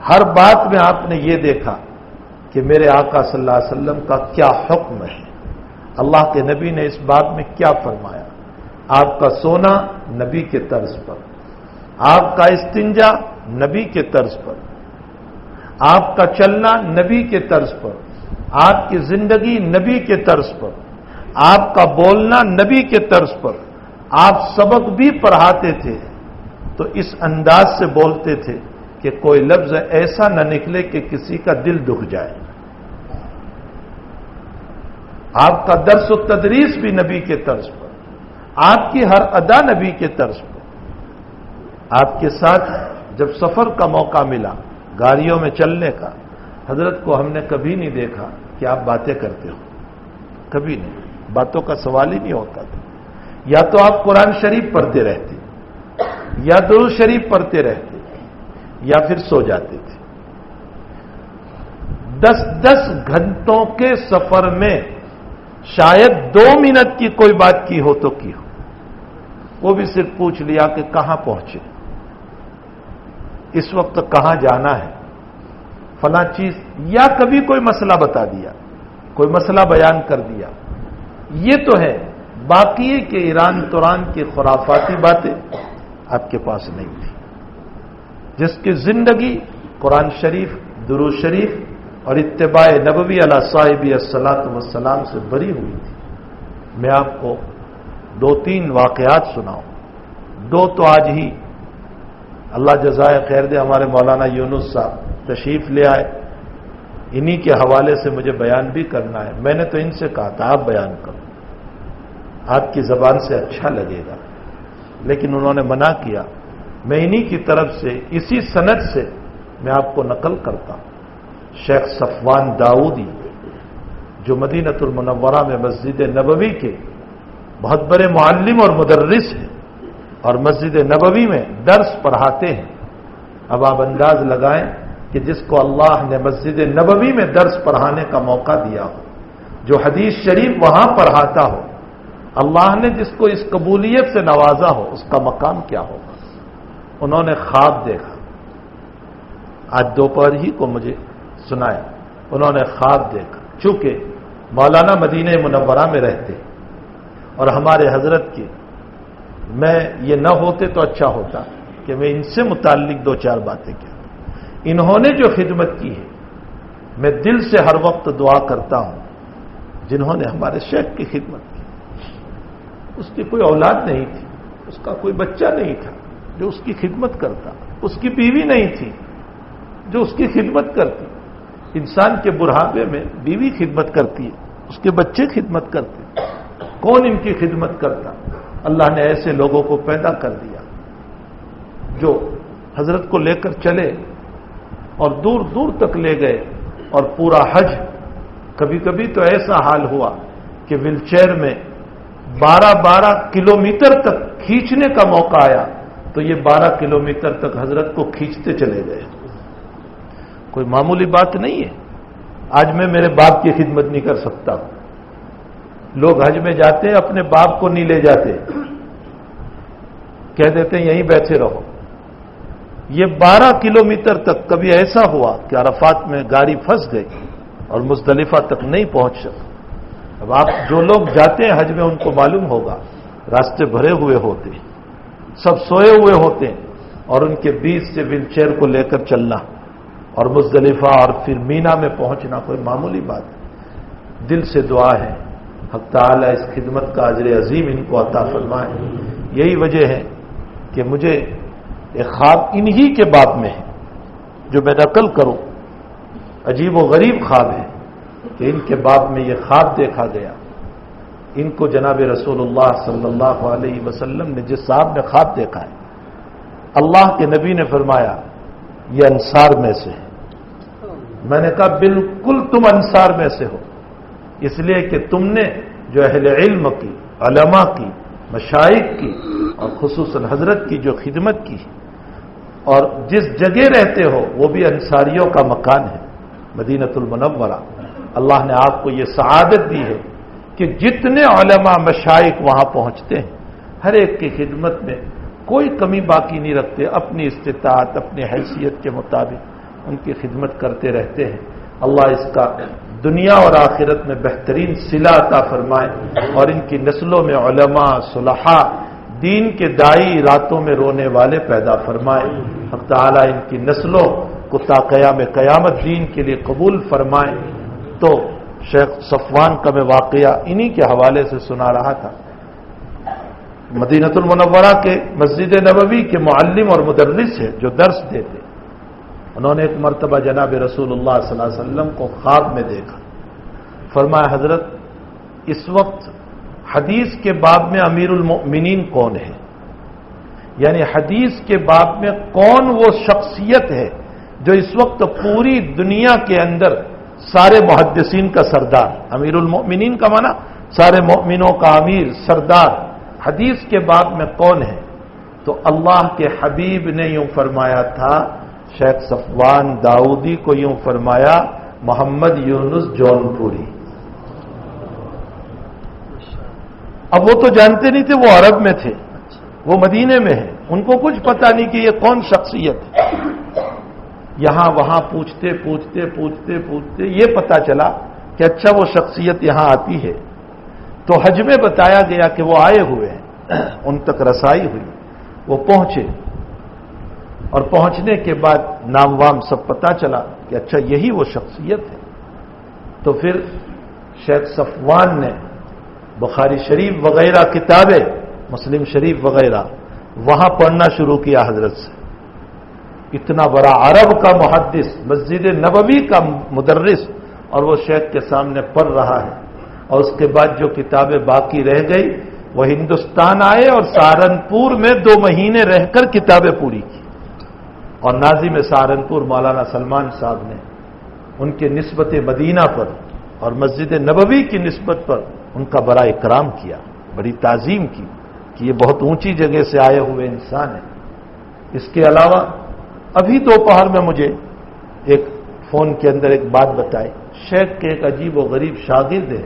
ہر بات میں آپ نے یہ دیکھا کہ میرے آقا صلی اللہ علیہ وسلم کا کیا حکم ہے، اللہ کے نبی نے اس بات میں کیا فرمایا. آپ کا سونا نبی کے طرز پر، آپ کا استنجا نبی کے طرز پر، آپ کا چلنا نبی کے طرز پر، آپ کی زندگی نبی کے طرز پر، آپ کا بولنا نبی کے طرز پر. آپ سبق بھی پڑھاتے تھے تو اس انداز سے بولتے تھے کہ کوئی لفظ ایسا نہ نکلے کہ کسی کا دل دکھ جائے. آپ کا درس و تدریس بھی نبی کے طرز پر، آپ کی ہر ادا نبی کے طرز پر. آپ کے ساتھ جب سفر کا موقع ملا، گاڑیوں میں چلنے کا، حضرت کو ہم نے کبھی نہیں دیکھا کہ آپ باتیں کرتے ہو، کبھی نہیں. باتوں کا سوال ہی نہیں ہوتا تھا. یا تو آپ قرآن شریف پڑھتے رہتے، یا درود شریف پڑھتے رہتے، یا پھر سو جاتے تھے. 10 گھنٹوں کے سفر میں شاید 2 منٹ کی کوئی بات کی ہو تو کی ہو، وہ بھی صرف پوچھ لیا کہ کہاں پہنچے، اس وقت کہاں جانا ہے، فلاں چیز، یا کبھی کوئی مسئلہ بتا دیا، کوئی مسئلہ بیان کر دیا. یہ تو ہے. باقی کے ایران توران کی خرافاتی باتیں آپ کے پاس نہیں تھی. جس کی زندگی قرآن شریف، درود شریف اور اتباع نبوی علی صاحب الصلاۃ والسلام سے بری ہوئی تھی. میں آپ کو 2-3 واقعات سناؤں. 2 تو آج ہی اللہ جزائے خیر دے ہمارے مولانا یونس صاحب تشریف لے آئے، انہی کے حوالے سے مجھے بیان بھی کرنا ہے. میں نے تو ان سے کہا تھا آپ بیان کرو، آپ کی زبان سے اچھا لگے گا، لیکن انہوں نے منع کیا. میں انہی کی طرف سے اسی سند سے میں آپ کو نقل کرتا ہوں. شیخ صفوان داؤدی جو مدینہ المنورہ میں مسجد نبوی کے بہت بڑے معلم اور مدرس ہیں اور مسجد نبوی میں درس پڑھاتے ہیں. اب آپ انداز لگائیں کہ جس کو اللہ نے مسجد نبوی میں درس پڑھانے کا موقع دیا ہو، جو حدیث شریف وہاں پڑھاتا ہو، اللہ نے جس کو اس قبولیت سے نوازا ہو، اس کا مقام کیا ہوگا. انہوں نے خواب دیکھا، آج دوپہر ہی کو مجھے سنایا. انہوں نے خواب دیکھا، چونکہ مولانا مدینہ منورہ میں رہتے اور ہمارے حضرت کے، میں یہ نہ ہوتے تو اچھا ہوتا کہ میں ان سے متعلق 2-4 باتیں کہتا. انہوں نے جو خدمت کی ہے، میں دل سے ہر وقت دعا کرتا ہوں جنہوں نے ہمارے شیخ کی خدمت کی. اس کی کوئی اولاد نہیں تھی، اس کا کوئی بچہ نہیں تھا جو اس کی خدمت کرتا، اس کی بیوی نہیں تھی جو اس کی خدمت کرتی. انسان کے بڑھاپے میں بیوی خدمت کرتی ہے، اس کے بچے خدمت کرتے، کون ان کی خدمت کرتا. اللہ نے ایسے لوگوں کو پیدا کر دیا جو حضرت کو لے کر چلے اور دور دور تک لے گئے. اور پورا حج، کبھی کبھی تو ایسا حال ہوا کہ ویل چیئر میں 12 کلومیٹر تک کھینچنے کا موقع آیا تو یہ 12 کلومیٹر تک حضرت کو کھینچتے چلے گئے. کوئی معمولی بات نہیں ہے. آج میں میرے باپ کی خدمت نہیں کر سکتا. لوگ حج میں جاتے ہیں اپنے باپ کو نہیں لے جاتے, کہہ دیتے ہیں یہیں بیٹھے رہو. یہ 12 کلومیٹر تک کبھی ایسا ہوا کہ عرفات میں گاڑی پھنس گئی اور مزدلفہ تک نہیں پہنچ سکا. اب آپ جو لوگ جاتے ہیں حج میں ان کو معلوم ہوگا, راستے بھرے ہوئے ہوتے ہیں, سب سوئے ہوئے ہوتے ہیں, اور ان کے بیچ سے ویل چیئر کو لے کر چلنا اور مزدلفہ اور پھر مینا میں پہنچنا کوئی معمولی بات ہے. دل سے دعا ہے حق تعالی اس خدمت کا اجر عظیم ان کو عطا فرمائے. یہی وجہ ہے کہ مجھے ایک خواب انہی کے باب میں ہے جو میں نقل کروں. عجیب و غریب خواب ہے کہ ان کے باب میں یہ خواب دیکھا گیا. ان کو جناب رسول اللہ صلی اللہ علیہ وسلم نے جس صاحب نے خواب دیکھا ہے, اللہ کے نبی نے فرمایا یہ انصار میں سے ہے. میں نے کہا بالکل تم انصار میں سے ہو, اس لیے کہ تم نے جو اہل علم کی, علماء کی, مشائخ کی اور خصوصاً حضرت کی جو خدمت کی اور جس جگہ رہتے ہو وہ بھی انصاریوں کا مکان ہے, مدینۃ المنورہ. اللہ نے آپ کو یہ سعادت دی ہے کہ جتنے علماء مشائخ وہاں پہنچتے ہیں ہر ایک کی خدمت میں کوئی کمی باقی نہیں رکھتے, اپنی استطاعت اپنی حیثیت کے مطابق ان کی خدمت کرتے رہتے ہیں. اللہ اس کا دنیا اور آخرت میں بہترین صلہ عطا فرمائے اور ان کی نسلوں میں علماء, صلحاء, دین کے داعی, راتوں میں رونے والے پیدا فرمائے. حق تعالی ان کی نسلوں کو تا قیام قیامت دین کے لیے قبول فرمائے. تو شیخ صفوان کا میں واقعہ انہی کے حوالے سے سنا رہا تھا. مدینۃ المنورہ کے مسجد نبوی کے معلم اور مدرس ہے جو درس دیتے. انہوں نے ایک مرتبہ جناب رسول اللہ صلی اللہ علیہ وسلم کو خواب میں دیکھا. فرمایا حضرت اس وقت حدیث کے باب میں امیر المؤمنین کون ہے, یعنی حدیث کے باب میں کون وہ شخصیت ہے جو اس وقت پوری دنیا کے اندر سارے محدثین کا سردار, امیر المؤمنین کا معنی سارے مؤمنوں کا امیر, سردار, حدیث کے باب میں کون ہے؟ تو اللہ کے حبیب نے یوں فرمایا تھا, شیخ صفوان داؤدی کو یوں فرمایا, محمد یونس جون پوری. اب وہ تو جانتے نہیں تھے, وہ عرب میں تھے, وہ مدینے میں ہیں, ان کو کچھ پتا نہیں کہ یہ کون شخصیت ہے. یہاں وہاں پوچھتے پوچھتے پوچھتے پوچھتے یہ پتا چلا کہ اچھا وہ شخصیت یہاں آتی ہے. تو حج میں بتایا گیا کہ وہ آئے ہوئے ہیں, ان تک رسائی ہوئی, وہ پہنچے اور پہنچنے کے بعد نام وام سب پتا چلا کہ اچھا یہی وہ شخصیت ہے. تو پھر شیخ صفوان نے بخاری شریف وغیرہ کتابیں, مسلم شریف وغیرہ وہاں پڑھنا شروع کیا حضرت سے. اتنا بڑا عرب کا محدث, مسجد نبوی کا مدرس, اور وہ شیخ کے سامنے پڑھ رہا ہے. اور اس کے بعد جو کتابیں باقی رہ گئی وہ ہندوستان آئے اور سہارنپور میں 2 مہینے رہ کر کتابیں پوری کی. اور ناظم سہارنپور مولانا سلمان صاحب نے ان کے نسبت مدینہ پر اور مسجد نبوی کی نسبت پر ان کا بڑا اکرام کیا, بڑی تعظیم کی کہ یہ بہت اونچی جگہ سے آئے ہوئے انسان ہیں. اس کے علاوہ ابھی دوپہر میں مجھے ایک فون کے اندر ایک بات بتائی. شیخ کے ایک عجیب و غریب شاگرد ہے,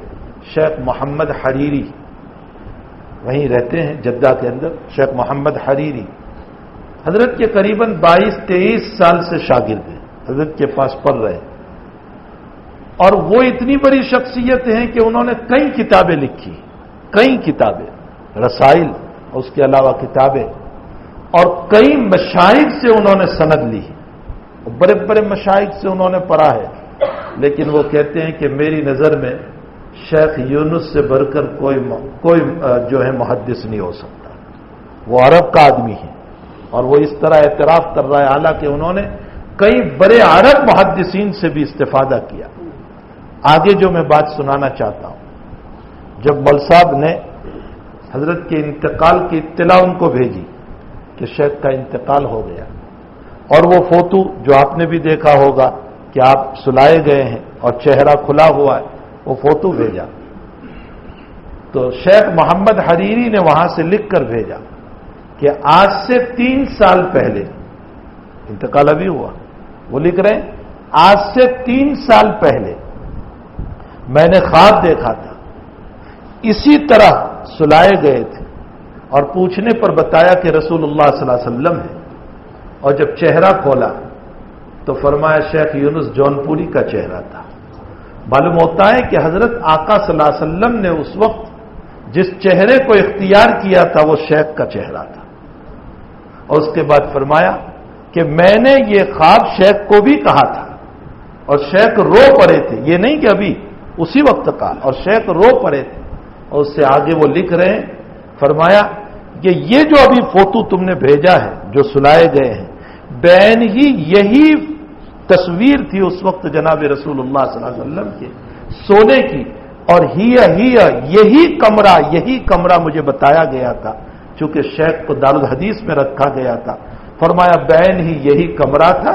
شیخ محمد حریری, وہیں رہتے ہیں جدہ کے اندر. شیخ محمد حریری حضرت کے قریباً 22-23 سال سے شاگرد ہیں, حضرت کے پاس پڑھ رہے ہیں. اور وہ اتنی بڑی شخصیت ہیں کہ انہوں نے کئی کتابیں لکھی, کئی کتابیں, رسائل, اس کے علاوہ کتابیں, اور کئی مشائخ سے انہوں نے سند لی, بڑے بڑے مشائخ سے انہوں نے پڑھا ہے. لیکن وہ کہتے ہیں کہ میری نظر میں شیخ یونس سے بڑھ کر کوئی جو ہے محدث نہیں ہو سکتا. وہ عرب کا آدمی ہے اور وہ اس طرح اعتراف کر رہا ہے, حالانکہ انہوں نے کئی بڑے عرب محدثین سے بھی استفادہ کیا. آگے جو میں بات سنانا چاہتا ہوں, جب مول صاحب نے حضرت کے انتقال کی اطلاع ان کو بھیجی کہ شیخ کا انتقال ہو گیا, اور وہ فوٹو جو آپ نے بھی دیکھا ہوگا کہ آپ سلائے گئے ہیں اور چہرہ کھلا ہوا ہے, وہ فوٹو بھیجا. تو شیخ محمد حریری نے وہاں سے لکھ کر بھیجا کہ آج سے 3 سال پہلے, انتقال ابھی ہوا, وہ لکھ رہے ہیں آج سے 3 سال پہلے میں نے خواب دیکھا تھا، اسی طرح سلائے گئے تھے اور پوچھنے پر بتایا کہ رسول اللہ صلی اللہ علیہ وسلم ہے، اور جب چہرہ کھولا تو فرمایا شیخ یونس جونپوری کا چہرہ تھا۔ معلوم ہوتا ہے کہ حضرت آقا صلی اللہ علیہ وسلم نے اس وقت جس چہرے کو اختیار کیا تھا وہ شیخ کا چہرہ تھا۔ اور اس کے بعد فرمایا کہ میں نے یہ خواب شیخ کو بھی کہا تھا اور شیخ رو پڑے تھے، یہ نہیں کہ ابھی اسی وقت کہا، اور شیخ رو پڑے تھے۔ اور اس سے آگے وہ لکھ رہے ہیں، فرمایا کہ یہ جو ابھی فوٹو تم نے بھیجا ہے جو سلائے گئے ہیں، بین ہی یہی تصویر تھی اس وقت جناب رسول اللہ صلی اللہ علیہ وسلم کے سونے کی، اور یہی کمرہ مجھے بتایا گیا تھا، چونکہ شیخ کو دارالحدیث میں رکھا گیا تھا۔ فرمایا بین ہی یہی کمرہ تھا،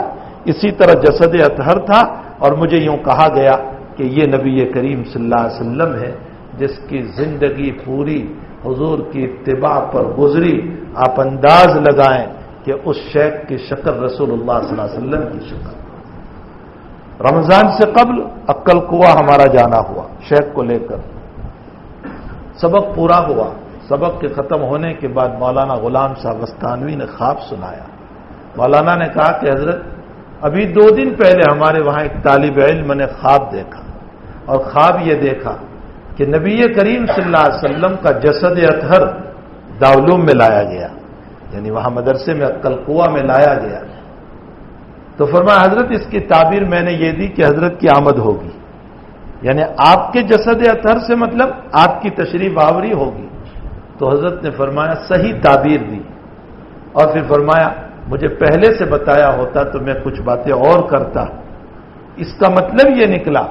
اسی طرح جسد اطہر تھا، اور مجھے یوں کہا گیا کہ یہ نبی کریم صلی اللہ علیہ وسلم ہے جس کی زندگی پوری حضور کی اتباع پر گزری۔ آپ انداز لگائیں کہ اس شیخ کی شکل رسول اللہ صلی اللہ علیہ وسلم کی شکل۔ رمضان سے قبل عقل کنواں ہمارا جانا ہوا شیخ کو لے کر، سبق پورا ہوا۔ سبق کے ختم ہونے کے بعد مولانا غلام صاحب وستانوی نے خواب سنایا۔ مولانا نے کہا کہ حضرت ابھی 2 دن پہلے ہمارے وہاں ایک طالب علم نے خواب دیکھا، اور خواب یہ دیکھا کہ نبی کریم صلی اللہ علیہ وسلم کا جسد اطہر دارالعلوم میں لایا گیا، یعنی وہاں مدرسے میں عقل کنواں میں لایا گیا۔ تو فرمایا حضرت اس کی تعبیر میں نے یہ دی کہ حضرت کی آمد ہوگی، یعنی آپ کے جسد اطہر سے مطلب آپ کی تشریف آوری ہوگی۔ تو حضرت نے فرمایا صحیح تعبیر دی، اور پھر فرمایا مجھے پہلے سے بتایا ہوتا تو میں کچھ باتیں اور کرتا۔ اس کا مطلب یہ نکلا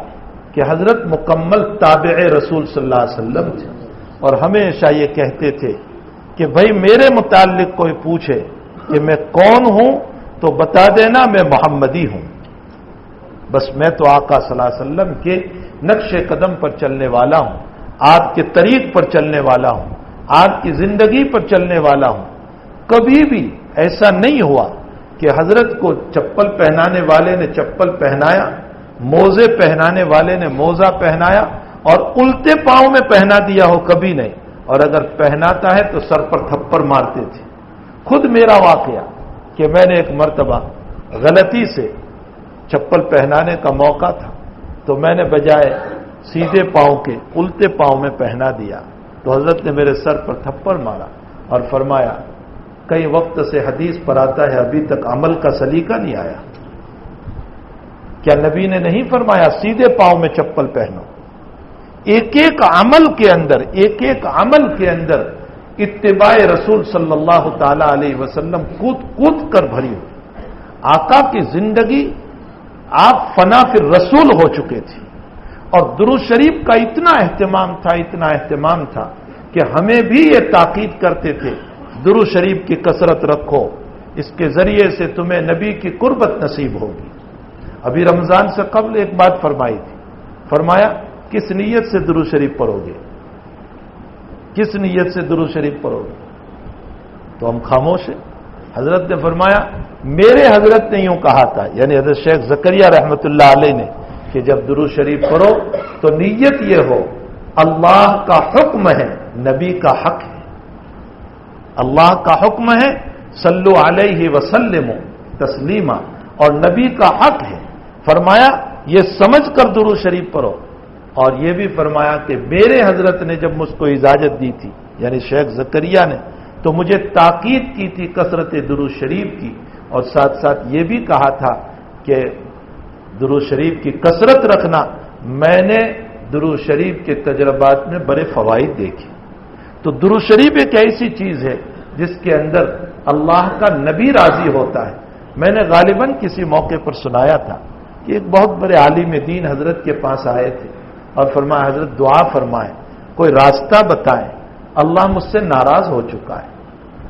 کہ حضرت مکمل تابع رسول صلی اللہ علیہ وسلم تھے، اور ہمیشہ یہ کہتے تھے کہ بھائی میرے متعلق کوئی پوچھے کہ میں کون ہوں تو بتا دینا میں محمدی ہوں، بس میں تو آقا صلی اللہ علیہ وسلم کے نقش قدم پر چلنے والا ہوں، آپ کے طریق پر چلنے والا ہوں، آپ کی زندگی پر چلنے والا ہوں۔ کبھی بھی ایسا نہیں ہوا کہ حضرت کو چپل پہنانے والے نے چپل پہنایا، موزے پہنانے والے نے موزہ پہنایا اور الٹے پاؤں میں پہنا دیا ہو، کبھی نہیں۔ اور اگر پہناتا ہے تو سر پر تھپڑ مارتے تھے۔ خود میرا واقعہ کہ میں نے ایک مرتبہ غلطی سے چپل پہنانے کا موقع تھا، تو میں نے بجائے سیدھے پاؤں کے الٹے پاؤں میں پہنا دیا، تو حضرت نے میرے سر پر تھپڑ مارا اور فرمایا کئی وقت سے حدیث پر آتا ہے ابھی تک عمل کا سلیقہ نہیں آیا۔ کیا نبی نے نہیں فرمایا سیدھے پاؤں میں چپل پہنو؟ ایک ایک عمل کے اندر اتباع رسول صلی اللہ تعالی علیہ وسلم کود کر بھری ہو۔ آقا کی زندگی آپ فنا فی الرسول ہو چکے تھے، اور درود شریف کا اتنا اہتمام تھا کہ ہمیں بھی یہ تاکید کرتے تھے درود شریف کی کثرت رکھو، اس کے ذریعے سے تمہیں نبی کی قربت نصیب ہوگی۔ ابھی رمضان سے قبل ایک بات فرمائی تھی، فرمایا کس نیت سے درود شریف پڑھو گے، کس نیت سے درود شریف پڑھو گے؟ تو ہم خاموش ہیں۔ حضرت نے فرمایا میرے حضرت نے یوں کہا تھا، یعنی حضرت شیخ زکریا رحمۃ اللہ علیہ نے، کہ جب درود شریف پڑھو تو نیت یہ ہو اللہ کا حکم ہے، نبی کا حق ہے۔ اللہ کا حکم ہے صلو علیہ وسلم تسلیما، اور نبی کا حق ہے۔ فرمایا یہ سمجھ کر درود شریف پڑھو، اور یہ بھی فرمایا کہ میرے حضرت نے جب مجھ کو اجازت دی تھی، یعنی شیخ زکریا نے، تو مجھے تاکید کی تھی کثرت درود شریف کی، اور ساتھ ساتھ یہ بھی کہا تھا کہ درود شریف کی کثرت رکھنا۔ میں نے درود شریف کے تجربات میں بڑے فوائد دیکھے۔ تو درود شریف ایک ایسی چیز ہے جس کے اندر اللہ کا نبی راضی ہوتا ہے۔ میں نے غالباً کسی موقع پر سنایا تھا کہ ایک بہت بڑے عالم دین حضرت کے پاس آئے تھے اور فرمایا حضرت دعا فرمائیں، کوئی راستہ بتائیں، اللہ مجھ سے ناراض ہو چکا ہے۔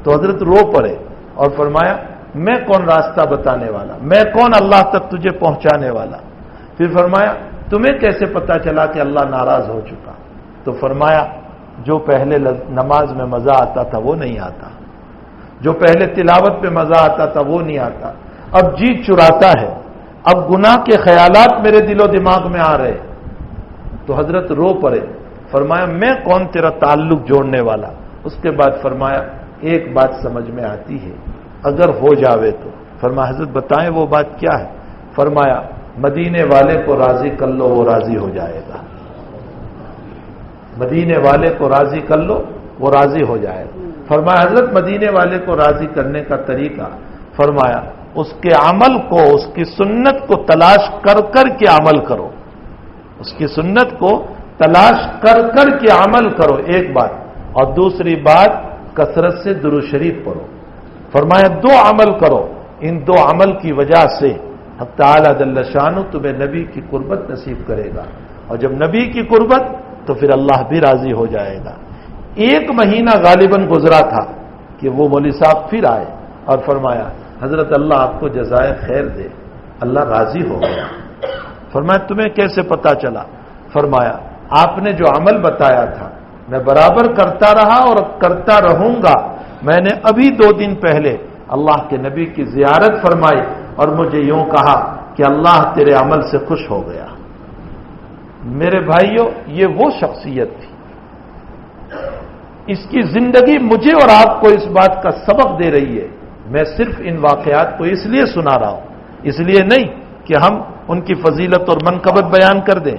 تو حضرت رو پڑے اور فرمایا میں کون راستہ بتانے والا، میں کون اللہ تک تجھے پہنچانے والا؟ پھر فرمایا تمہیں کیسے پتا چلا کہ اللہ ناراض ہو چکا؟ تو فرمایا جو پہلے نماز میں مزہ آتا تھا وہ نہیں آتا، جو پہلے تلاوت پہ مزہ آتا تھا وہ نہیں آتا، اب جی چراتا ہے اب گناہ کے خیالات میرے دل و دماغ میں آ رہے. تو حضرت رو پڑے. فرمایا میں کون تیرا تعلق جوڑنے والا. اس کے بعد فرمایا ایک بات سمجھ میں آتی ہے اگر ہو جاوے تو. فرمایا حضرت بتائیں وہ بات کیا ہے. فرمایا مدینے والے کو راضی کر لو وہ راضی ہو جائے گا. مدینے والے کو راضی کر لو وہ راضی ہو جائے گا. فرمایا حضرت مدینے والے کو راضی کرنے کا طریقہ. فرمایا اس کے عمل کو اس کی سنت کو تلاش کر کر کے عمل کرو. اس کی سنت کو تلاش کر کر کے عمل کرو ایک بات. اور دوسری بات کثرت سے درود شریف پڑھو. فرمایا دو عمل کرو. ان دو عمل کی وجہ سے حق تعالی جل شانہ تمہیں نبی کی قربت نصیب کرے گا. اور جب نبی کی قربت تو پھر اللہ بھی راضی ہو جائے گا. ایک مہینہ غالباً گزرا تھا کہ وہ مولوی صاحب پھر آئے اور فرمایا حضرت اللہ آپ کو جزائے خیر دے اللہ راضی ہو گیا. فرمایا تمہیں کیسے پتا چلا. فرمایا آپ نے جو عمل بتایا تھا میں برابر کرتا رہا اور کرتا رہوں گا. میں نے ابھی 2 دن پہلے اللہ کے نبی کی زیارت فرمائی اور مجھے یوں کہا کہ اللہ تیرے عمل سے خوش ہو گیا. میرے بھائیوں یہ وہ شخصیت تھی. اس کی زندگی مجھے اور آپ کو اس بات کا سبق دے رہی ہے. میں صرف ان واقعات کو اس لیے سنا رہا ہوں اس لیے نہیں کہ ہم ان کی فضیلت اور منقبت بیان کر دیں,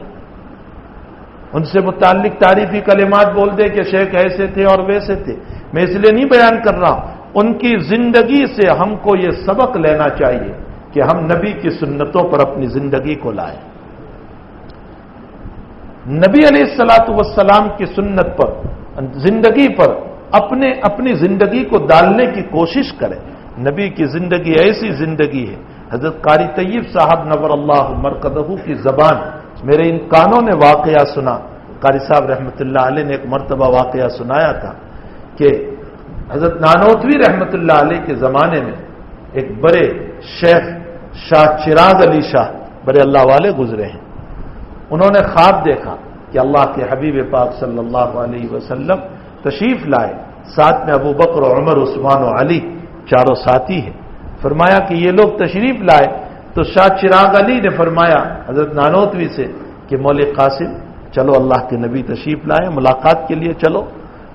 ان سے متعلق تعریفی کلمات بول دیں کہ شیخ ایسے تھے اور ویسے تھے. میں اس لیے نہیں بیان کر رہا ہوں. ان کی زندگی سے ہم کو یہ سبق لینا چاہیے کہ ہم نبی کی سنتوں پر اپنی زندگی کو لائیں. نبی علیہ الصلوۃ والسلام کی سنت پر زندگی پر اپنی زندگی کو ڈالنے کی کوشش کریں. نبی کی زندگی ایسی زندگی ہے. حضرت قاری طیب صاحب نور اللہ مرقدہ کی زبان میرے ان کانوں نے واقعہ سنا. قاری صاحب رحمۃ اللہ علیہ نے ایک مرتبہ واقعہ سنایا تھا کہ حضرت نانوتوی رحمۃ اللہ علیہ کے زمانے میں ایک بڑے شیخ شاہ چراغ علی شاہ بڑے اللہ والے گزرے ہیں. انہوں نے خواب دیکھا کہ اللہ کے حبیب پاک صلی اللہ علیہ وسلم تشریف لائے. ساتھ میں ابو بکر عمر عثمان و علی چاروں ساتھی ہیں. فرمایا کہ یہ لوگ تشریف لائے تو شاہ چراغ علی نے فرمایا حضرت نانوتوی سے کہ مولوی قاسم چلو اللہ کے نبی تشریف لائے ملاقات کے لیے چلو.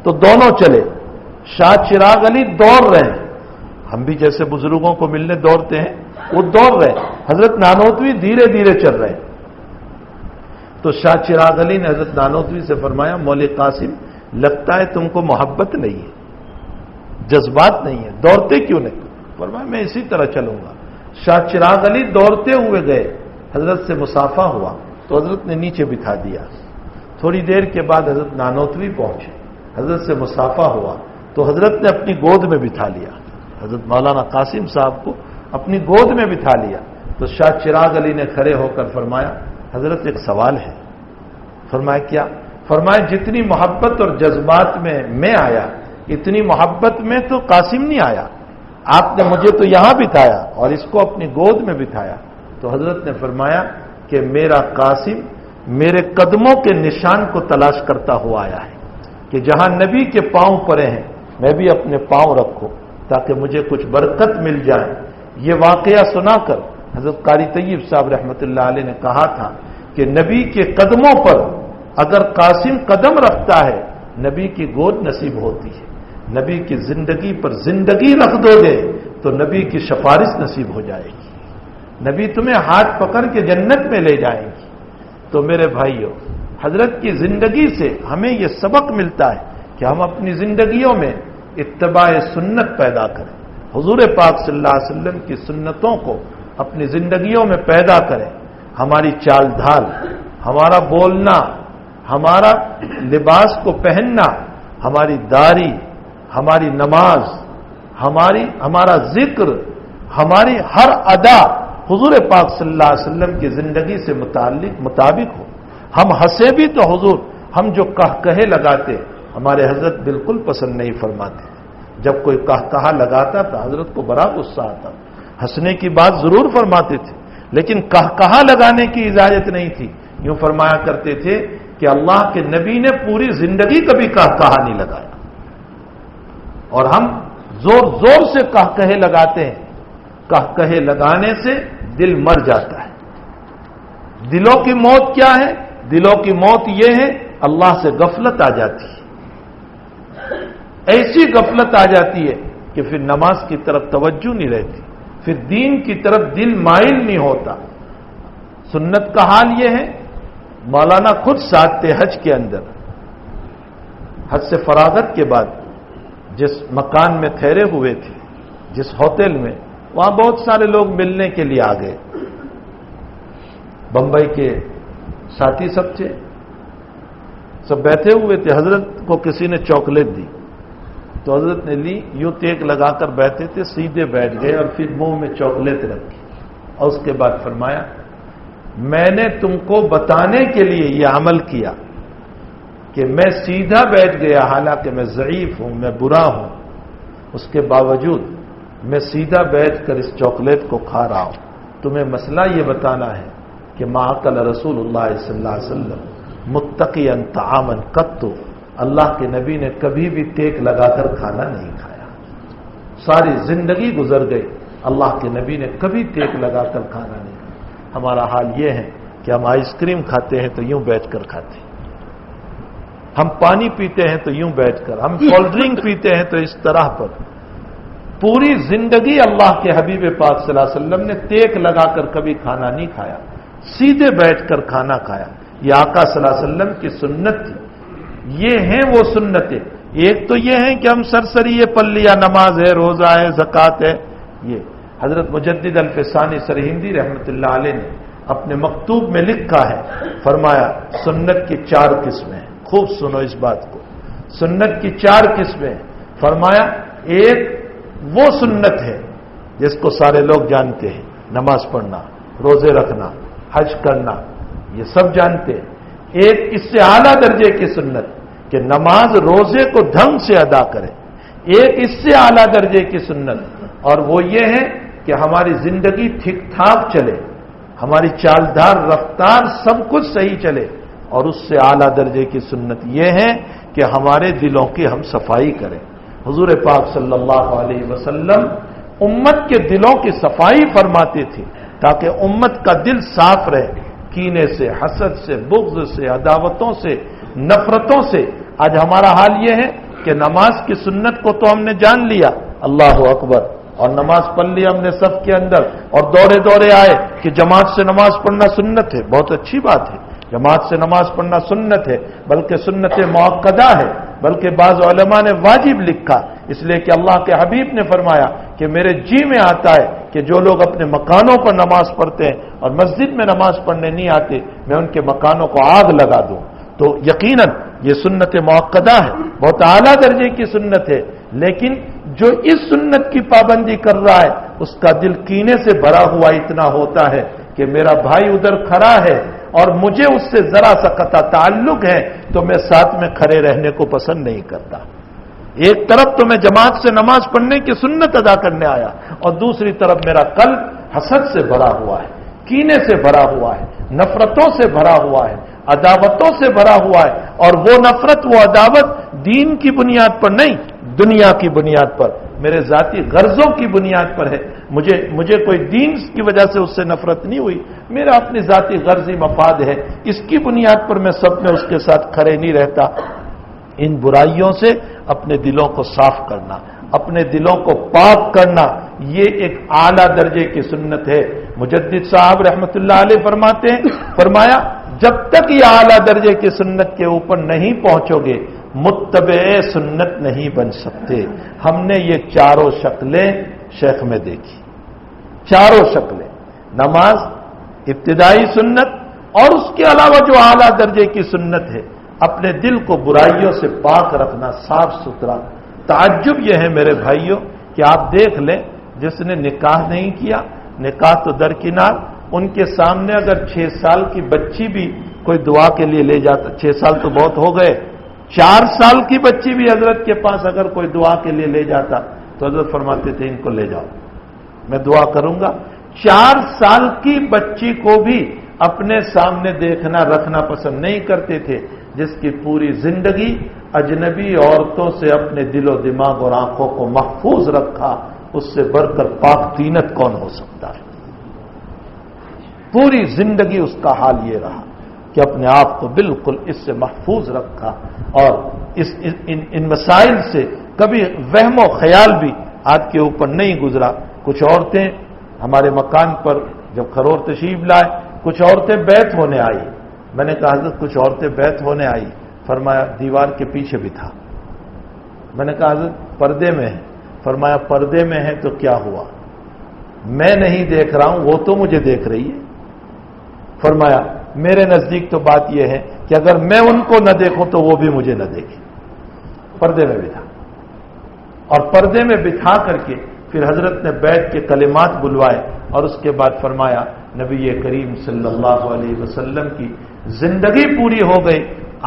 تو دونوں چلے. شاہ چراغ علی دوڑ رہے ہیں. ہم بھی جیسے بزرگوں کو ملنے دوڑتے ہیں وہ دوڑ رہے ہیں. حضرت نانوتوی دھیرے دھیرے چل رہے ہیں. تو شاہ چراغ علی نے حضرت نانوتوی سے فرمایا مولوی قاسم لگتا ہے تم کو محبت نہیں ہے جذبات نہیں ہے دوڑتے کیوں نہیں. فرمایا میں اسی طرح چلوں گا. شاہ چراغ علی دوڑتے ہوئے گئے. حضرت سے مصافحہ ہوا تو حضرت نے نیچے بٹھا دیا. تھوڑی دیر کے بعد حضرت نانوتوی پہنچے. حضرت سے مصافحہ ہوا تو حضرت نے اپنی گود میں بٹھا لیا. حضرت مولانا قاسم صاحب کو اپنی گود میں بٹھا لیا. تو شاہ چراغ علی نے کھڑے ہو کر فرمایا حضرت ایک سوال ہے. فرمایا کیا. فرمایا جتنی محبت اور جذبات میں آیا اتنی محبت میں تو قاسم نہیں آیا. آپ نے مجھے تو یہاں بٹھایا اور اس کو اپنی گود میں بٹھایا. تو حضرت نے فرمایا کہ میرا قاسم میرے قدموں کے نشان کو تلاش کرتا ہوا آیا ہے کہ جہاں نبی کے پاؤں پڑے ہیں میں بھی اپنے پاؤں رکھوں تاکہ مجھے کچھ برکت مل جائے. یہ واقعہ سنا کر حضرت قاری طیب صاحب رحمۃ اللہ علیہ نے کہا تھا کہ نبی کے قدموں پر اگر قاسم قدم رکھتا ہے نبی کی گود نصیب ہوتی ہے. نبی کی زندگی پر زندگی رکھ دو گے تو نبی کی سفارش نصیب ہو جائے گی. نبی تمہیں ہاتھ پکڑ کے جنت میں لے جائیں گی. تو میرے بھائیوں حضرت کی زندگی سے ہمیں یہ سبق ملتا ہے کہ ہم اپنی زندگیوں میں اتباع سنت پیدا کریں. حضور پاک صلی اللہ علیہ وسلم کی سنتوں کو اپنی زندگیوں میں پیدا کریں. ہماری چال ڈھال ہمارا بولنا ہمارا لباس کو پہننا ہماری داڑھی ہماری نماز ہمارا ذکر ہماری ہر ادا حضور پاک صلی اللہ علیہ وسلم کی زندگی سے مطابق ہو. ہم ہنسے بھی تو حضور ہم جو کہے لگاتے ہمارے حضرت بالکل پسند نہیں فرماتے. جب کوئی کہا لگاتا تھا حضرت کو بڑا غصہ آتا. ہنسنے کی بات ضرور فرماتے تھے لیکن کہا لگانے کی اجازت نہیں تھی. یوں فرمایا کرتے تھے کہ اللہ کے نبی نے پوری زندگی کبھی کہا نہیں لگایا اور ہم زور زور سے کہے لگاتے ہیں. کہے لگانے سے دل مر جاتا ہے۔ دلوں کی موت کیا ہے؟ دلوں کی موت یہ ہے اللہ سے غفلت آ جاتی ہے، ایسی غفلت آ جاتی ہے کہ پھر نماز کی طرف توجہ نہیں رہتی، پھر دین کی طرف دل مائل نہیں ہوتا۔ سنت کا حال یہ ہے، مولانا خود ساتھ حج کے اندر، حج سے فراغت کے بعد جس مکان میں ٹھہرے ہوئے تھے، جس ہوٹل میں، وہاں بہت سارے لوگ ملنے کے لیے آ گئے، بمبئی کے ساتھی سب تھے، سب بیٹھے ہوئے تھے۔ حضرت کو کسی نے چاکلیٹ دی تو حضرت نے لی، یوں ٹیک لگا کر بیٹھے تھے، سیدھے بیٹھ گئے اور پھر منہ میں چاکلیٹ رکھی اور اس کے بعد فرمایا میں نے تم کو بتانے کے لیے یہ عمل کیا کہ میں سیدھا بیٹھ گیا، حالانکہ میں ضعیف ہوں، میں برا ہوں، اس کے باوجود میں سیدھا بیٹھ کر اس چاکلیٹ کو کھا رہا ہوں۔ تمہیں مسئلہ یہ بتانا ہے کہ ما اکل رسول اللہ صلی اللہ علیہ وسلم متقیا طعاما قط، اللہ کے نبی نے کبھی بھی ٹیک لگا کر کھانا نہیں کھایا، ساری زندگی گزر گئی، اللہ کے نبی نے کبھی ٹیک لگا کر کھانا نہیں کھایا۔ ہمارا حال یہ ہے کہ ہم آئس کریم کھاتے ہیں تو یوں بیٹھ کر کھاتے ہیں، ہم پانی پیتے ہیں تو یوں بیٹھ کر، ہم کولڈ ڈرنک پیتے ہیں تو اس طرح پر۔ پوری زندگی اللہ کے حبیب پاک صلی اللہ علیہ وسلم نے ٹیک لگا کر کبھی کھانا نہیں کھایا، سیدھے بیٹھ کر کھانا کھایا۔ یہ آقا صلی اللہ علیہ وسلم کی سنت تھی۔ یہ ہیں وہ سنتیں۔ ایک تو یہ ہے کہ ہم سرسری یہ پڑھ لیا، نماز ہے، روزہ ہے، زکوٰۃ ہے، یہ حضرت مجدد الفسانی سرہندی رحمۃ اللہ علیہ نے اپنے مکتوب میں لکھا ہے، فرمایا سنت کی 4 قسمیں ہیں، خوب سنو اس بات کو، سنت کی 4 قسمیں ہیں۔ فرمایا ایک وہ سنت ہے جس کو سارے لوگ جانتے ہیں، نماز پڑھنا، روزے رکھنا، حج کرنا، یہ سب جانتے ہیں۔ ایک اس سے اعلیٰ درجے کی سنت کہ نماز روزے کو ڈھنگ سے ادا کرے۔ ایک اس سے اعلیٰ درجے کی سنت اور وہ یہ ہے کہ ہماری زندگی ٹھیک ٹھاک چلے، ہماری چالدار رفتار سب کچھ صحیح چلے۔ اور اس سے اعلیٰ درجے کی سنت یہ ہے کہ ہمارے دلوں کی ہم صفائی کریں۔ حضور پاک صلی اللہ علیہ وسلم امت کے دلوں کی صفائی فرماتے تھے تاکہ امت کا دل صاف رہے کینے سے، حسد سے، بغض سے، عداوتوں سے، نفرتوں سے۔ آج ہمارا حال یہ ہے کہ نماز کی سنت کو تو ہم نے جان لیا، اللہ اکبر، اور نماز پڑھ لی ہم نے سب کے اندر، اور دوڑے دوڑے آئے کہ جماعت سے نماز پڑھنا سنت ہے۔ بہت اچھی بات ہے، جماعت سے نماز پڑھنا سنت ہے، بلکہ سنت مؤکدہ ہے، بلکہ بعض علماء نے واجب لکھا، اس لیے کہ اللہ کے حبیب نے فرمایا کہ میرے جی میں آتا ہے کہ جو لوگ اپنے مکانوں پر نماز پڑھتے ہیں اور مسجد میں نماز پڑھنے نہیں آتے، میں ان کے مکانوں کو آگ لگا دوں۔ تو یقیناً یہ سنت مؤکدہ ہے، بہت اعلیٰ درجے کی سنت ہے، لیکن جو اس سنت کی پابندی کر رہا ہے اس کا دل کینے سے بھرا ہوا اتنا ہوتا ہے کہ میرا بھائی ادھر کھڑا ہے اور مجھے اس سے ذرا سا قطع تعلق ہے تو میں ساتھ میں کھڑے رہنے کو پسند نہیں کرتا۔ ایک طرف تو میں جماعت سے نماز پڑھنے کی سنت ادا کرنے آیا اور دوسری طرف میرا قلب حسد سے بھرا ہوا ہے، کینے سے بھرا ہوا ہے، نفرتوں سے بھرا ہوا ہے، عداوتوں سے بھرا ہوا ہے، اور وہ نفرت، وہ عداوت دین کی بنیاد پر نہیں، دنیا کی بنیاد پر، میرے ذاتی غرضوں کی بنیاد پر ہے۔ مجھے کوئی دین کی وجہ سے اس سے نفرت نہیں ہوئی، میرا اپنی ذاتی غرضی مفاد ہے، اس کی بنیاد پر میں سب میں اس کے ساتھ کھڑے نہیں رہتا۔ ان برائیوں سے اپنے دلوں کو صاف کرنا، اپنے دلوں کو پاک کرنا، یہ ایک اعلیٰ درجے کی سنت ہے۔ مجدد صاحب رحمۃ اللہ علیہ فرماتے ہیں، فرمایا جب تک یہ اعلیٰ درجے کی سنت کے اوپر نہیں پہنچو گے متبع سنت نہیں بن سکتے۔ ہم نے یہ 4 شکلیں شیخ میں دیکھی، 4 شکلیں، نماز، ابتدائی سنت، اور اس کے علاوہ جو اعلیٰ درجے کی سنت ہے اپنے دل کو برائیوں سے پاک رکھنا، صاف ستھرا۔ تعجب یہ ہے میرے بھائیوں کہ آپ دیکھ لیں جس نے نکاح نہیں کیا، نکاح تو درکنار، ان کے سامنے اگر 6 سال کی بچی بھی کوئی دعا کے لیے لے جاتا، 6 سال تو بہت ہو گئے، 4 سال کی بچی بھی حضرت کے پاس اگر کوئی دعا کے لیے لے جاتا تو حضرت فرماتے تھے ان کو لے جاؤ، میں دعا کروں گا۔ 4 سال کی بچی کو بھی اپنے سامنے دیکھنا رکھنا پسند نہیں کرتے تھے، جس کی پوری زندگی اجنبی عورتوں سے اپنے دل و دماغ اور آنکھوں کو محفوظ رکھا، اس سے بڑھ کر پاک تینت کون ہو سکتا ہے؟ پوری زندگی اس کا حال یہ رہا کہ اپنے آپ کو بالکل اس سے محفوظ رکھا اور ان مسائل سے کبھی وہم و خیال بھی آپ کے اوپر نہیں گزرا. کچھ عورتیں ہمارے مکان پر جب خرور تشریف لائے کچھ عورتیں بیت ہونے آئی. میں نے کہا حضرت کچھ عورتیں بیت ہونے آئی. فرمایا دیوار کے پیچھے بھی تھا. میں نے کہا حضرت پردے میں ہے. فرمایا پردے میں ہے تو کیا ہوا, میں نہیں دیکھ رہا ہوں وہ تو مجھے دیکھ رہی ہے. فرمایا میرے نزدیک تو بات یہ ہے کہ اگر میں ان کو نہ دیکھوں تو وہ بھی مجھے نہ دیکھیں. پردے میں بٹھا اور پردے میں بٹھا کر کے پھر حضرت نے بیت کے کلمات بلوائے اور اس کے بعد فرمایا نبی کریم صلی اللہ علیہ وسلم کی زندگی پوری ہو گئی.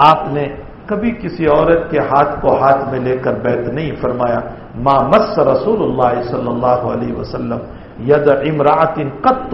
آپ نے کبھی کسی عورت کے ہاتھ کو ہاتھ میں لے کر بیت نہیں فرمایا. ما مس رسول اللہ صلی اللہ علیہ وسلم ید امرأۃ قط.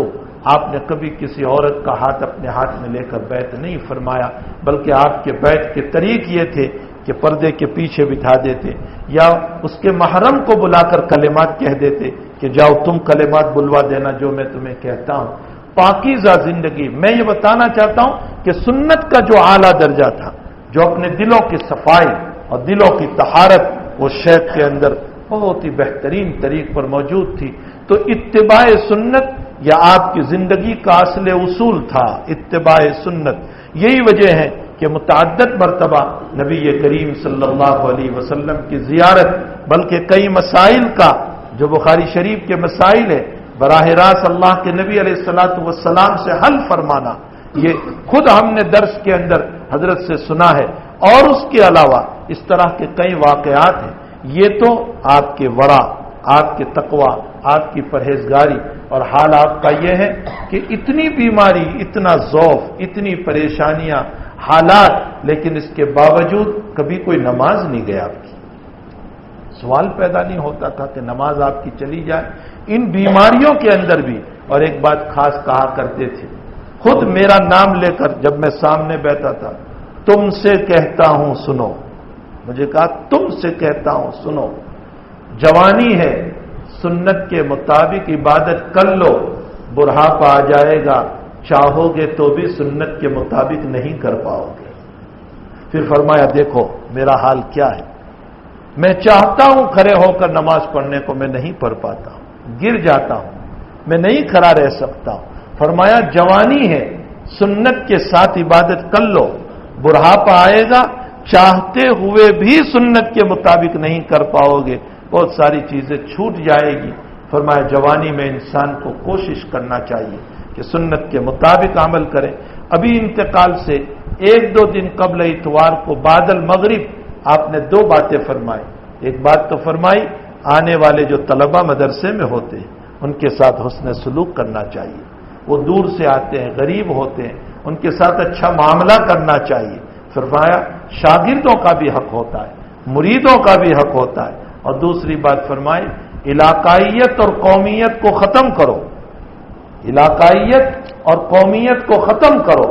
آپ نے کبھی کسی عورت کا ہاتھ اپنے ہاتھ میں لے کر بیت نہیں فرمایا, بلکہ آپ کے بیت کے طریق یہ تھے کہ پردے کے پیچھے بٹھا دیتے یا اس کے محرم کو بلا کر کلمات کہہ دیتے کہ جاؤ تم کلمات بلوا دینا جو میں تمہیں کہتا ہوں. پاکیزہ زندگی. میں یہ بتانا چاہتا ہوں کہ سنت کا جو اعلیٰ درجہ تھا, جو اپنے دلوں کی صفائی اور دلوں کی طہارت وہ شیخ کے اندر بہت ہی بہترین طریق پر موجود تھی. تو اتباع سنت یا آپ کی زندگی کا اصل اصول تھا اتباع سنت. یہی وجہ ہے کہ متعدد مرتبہ نبی کریم صلی اللہ علیہ وسلم کی زیارت, بلکہ کئی مسائل کا جو بخاری شریف کے مسائل ہے براہ راست اللہ کے نبی علیہ الصلوۃ والسلام سے حل فرمانا, یہ خود ہم نے درس کے اندر حضرت سے سنا ہے. اور اس کے علاوہ اس طرح کے کئی واقعات ہیں. یہ تو آپ کے ورع, آپ کے تقوی, آپ کی پرہیزگاری, اور حال آپ کا یہ ہے کہ اتنی بیماری, اتنا ضعف, اتنی پریشانیاں, حالات, لیکن اس کے باوجود کبھی کوئی نماز نہیں گیا آپ کی. سوال پیدا نہیں ہوتا تھا کہ نماز آپ کی چلی جائے ان بیماریوں کے اندر بھی. اور ایک بات خاص کہا کرتے تھے, خود میرا نام لے کر جب میں سامنے بیٹھا تھا, تم سے کہتا ہوں سنو. مجھے کہا تم سے کہتا ہوں سنو, جوانی ہے سنت کے مطابق عبادت کر لو, بڑھاپا آ جائے گا چاہو گے تو بھی سنت کے مطابق نہیں کر پاؤ گے. پھر فرمایا دیکھو میرا حال کیا ہے, میں چاہتا ہوں کھڑے ہو کر نماز پڑھنے کو, میں نہیں پڑھ پاتا ہوں, گر جاتا ہوں, میں نہیں کھڑا رہ سکتا ہوں. فرمایا جوانی ہے سنت کے ساتھ عبادت کر لو, بڑھاپا آئے گا چاہتے ہوئے بھی سنت کے مطابق نہیں کر پاؤ گے, بہت ساری چیزیں چھوٹ جائے گی. فرمایا جوانی میں انسان کو کوشش کرنا چاہیے کہ سنت کے مطابق عمل کریں. ابھی انتقال سے 1-2 دن قبل اتوار کو بعد المغرب آپ نے 2 باتیں فرمائی. ایک بات تو فرمائی آنے والے جو طلبہ مدرسے میں ہوتے ہیں ان کے ساتھ حسن سلوک کرنا چاہیے. وہ دور سے آتے ہیں, غریب ہوتے ہیں, ان کے ساتھ اچھا معاملہ کرنا چاہیے. فرمایا شاگردوں کا بھی حق ہوتا ہے, مریدوں کا بھی حق ہوتا ہے. اور دوسری بات فرمائی علاقائیت اور قومیت کو ختم کرو, علاقائیت اور قومیت کو ختم کرو.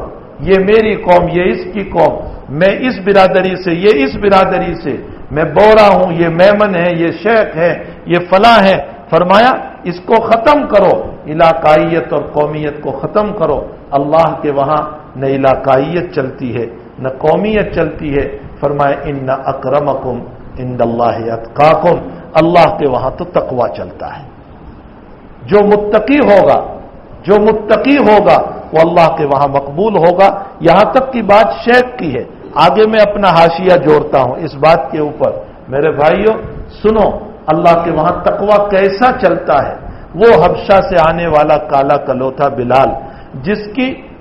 یہ میری قوم, یہ اس کی قوم, میں اس برادری سے, یہ اس برادری سے, میں بورا ہوں, یہ میمن ہے, یہ شیخ ہے, یہ فلاں ہے. فرمایا اس کو ختم کرو, علاقائیت اور قومیت کو ختم کرو. اللہ کے وہاں نہ علاقائیت چلتی ہے نہ قومیت چلتی ہے. فرمایا ان اکرمکم عند اللہ اتقاکم, اللہ کے وہاں تو تقوی چلتا ہے. جو متقی ہوگا وہ اللہ کے وہاں مقبول ہوگا. یہاں تک کی بات شیخ کی ہے, آگے میں اپنا حاشیہ جوڑتا ہوں اس بات کے اوپر. میرے بھائیوں سنو, اللہ کے وہاں تقوی کیسا چلتا ہے. وہ حبشہ سے آنے والا کالا کلوتھا بلال,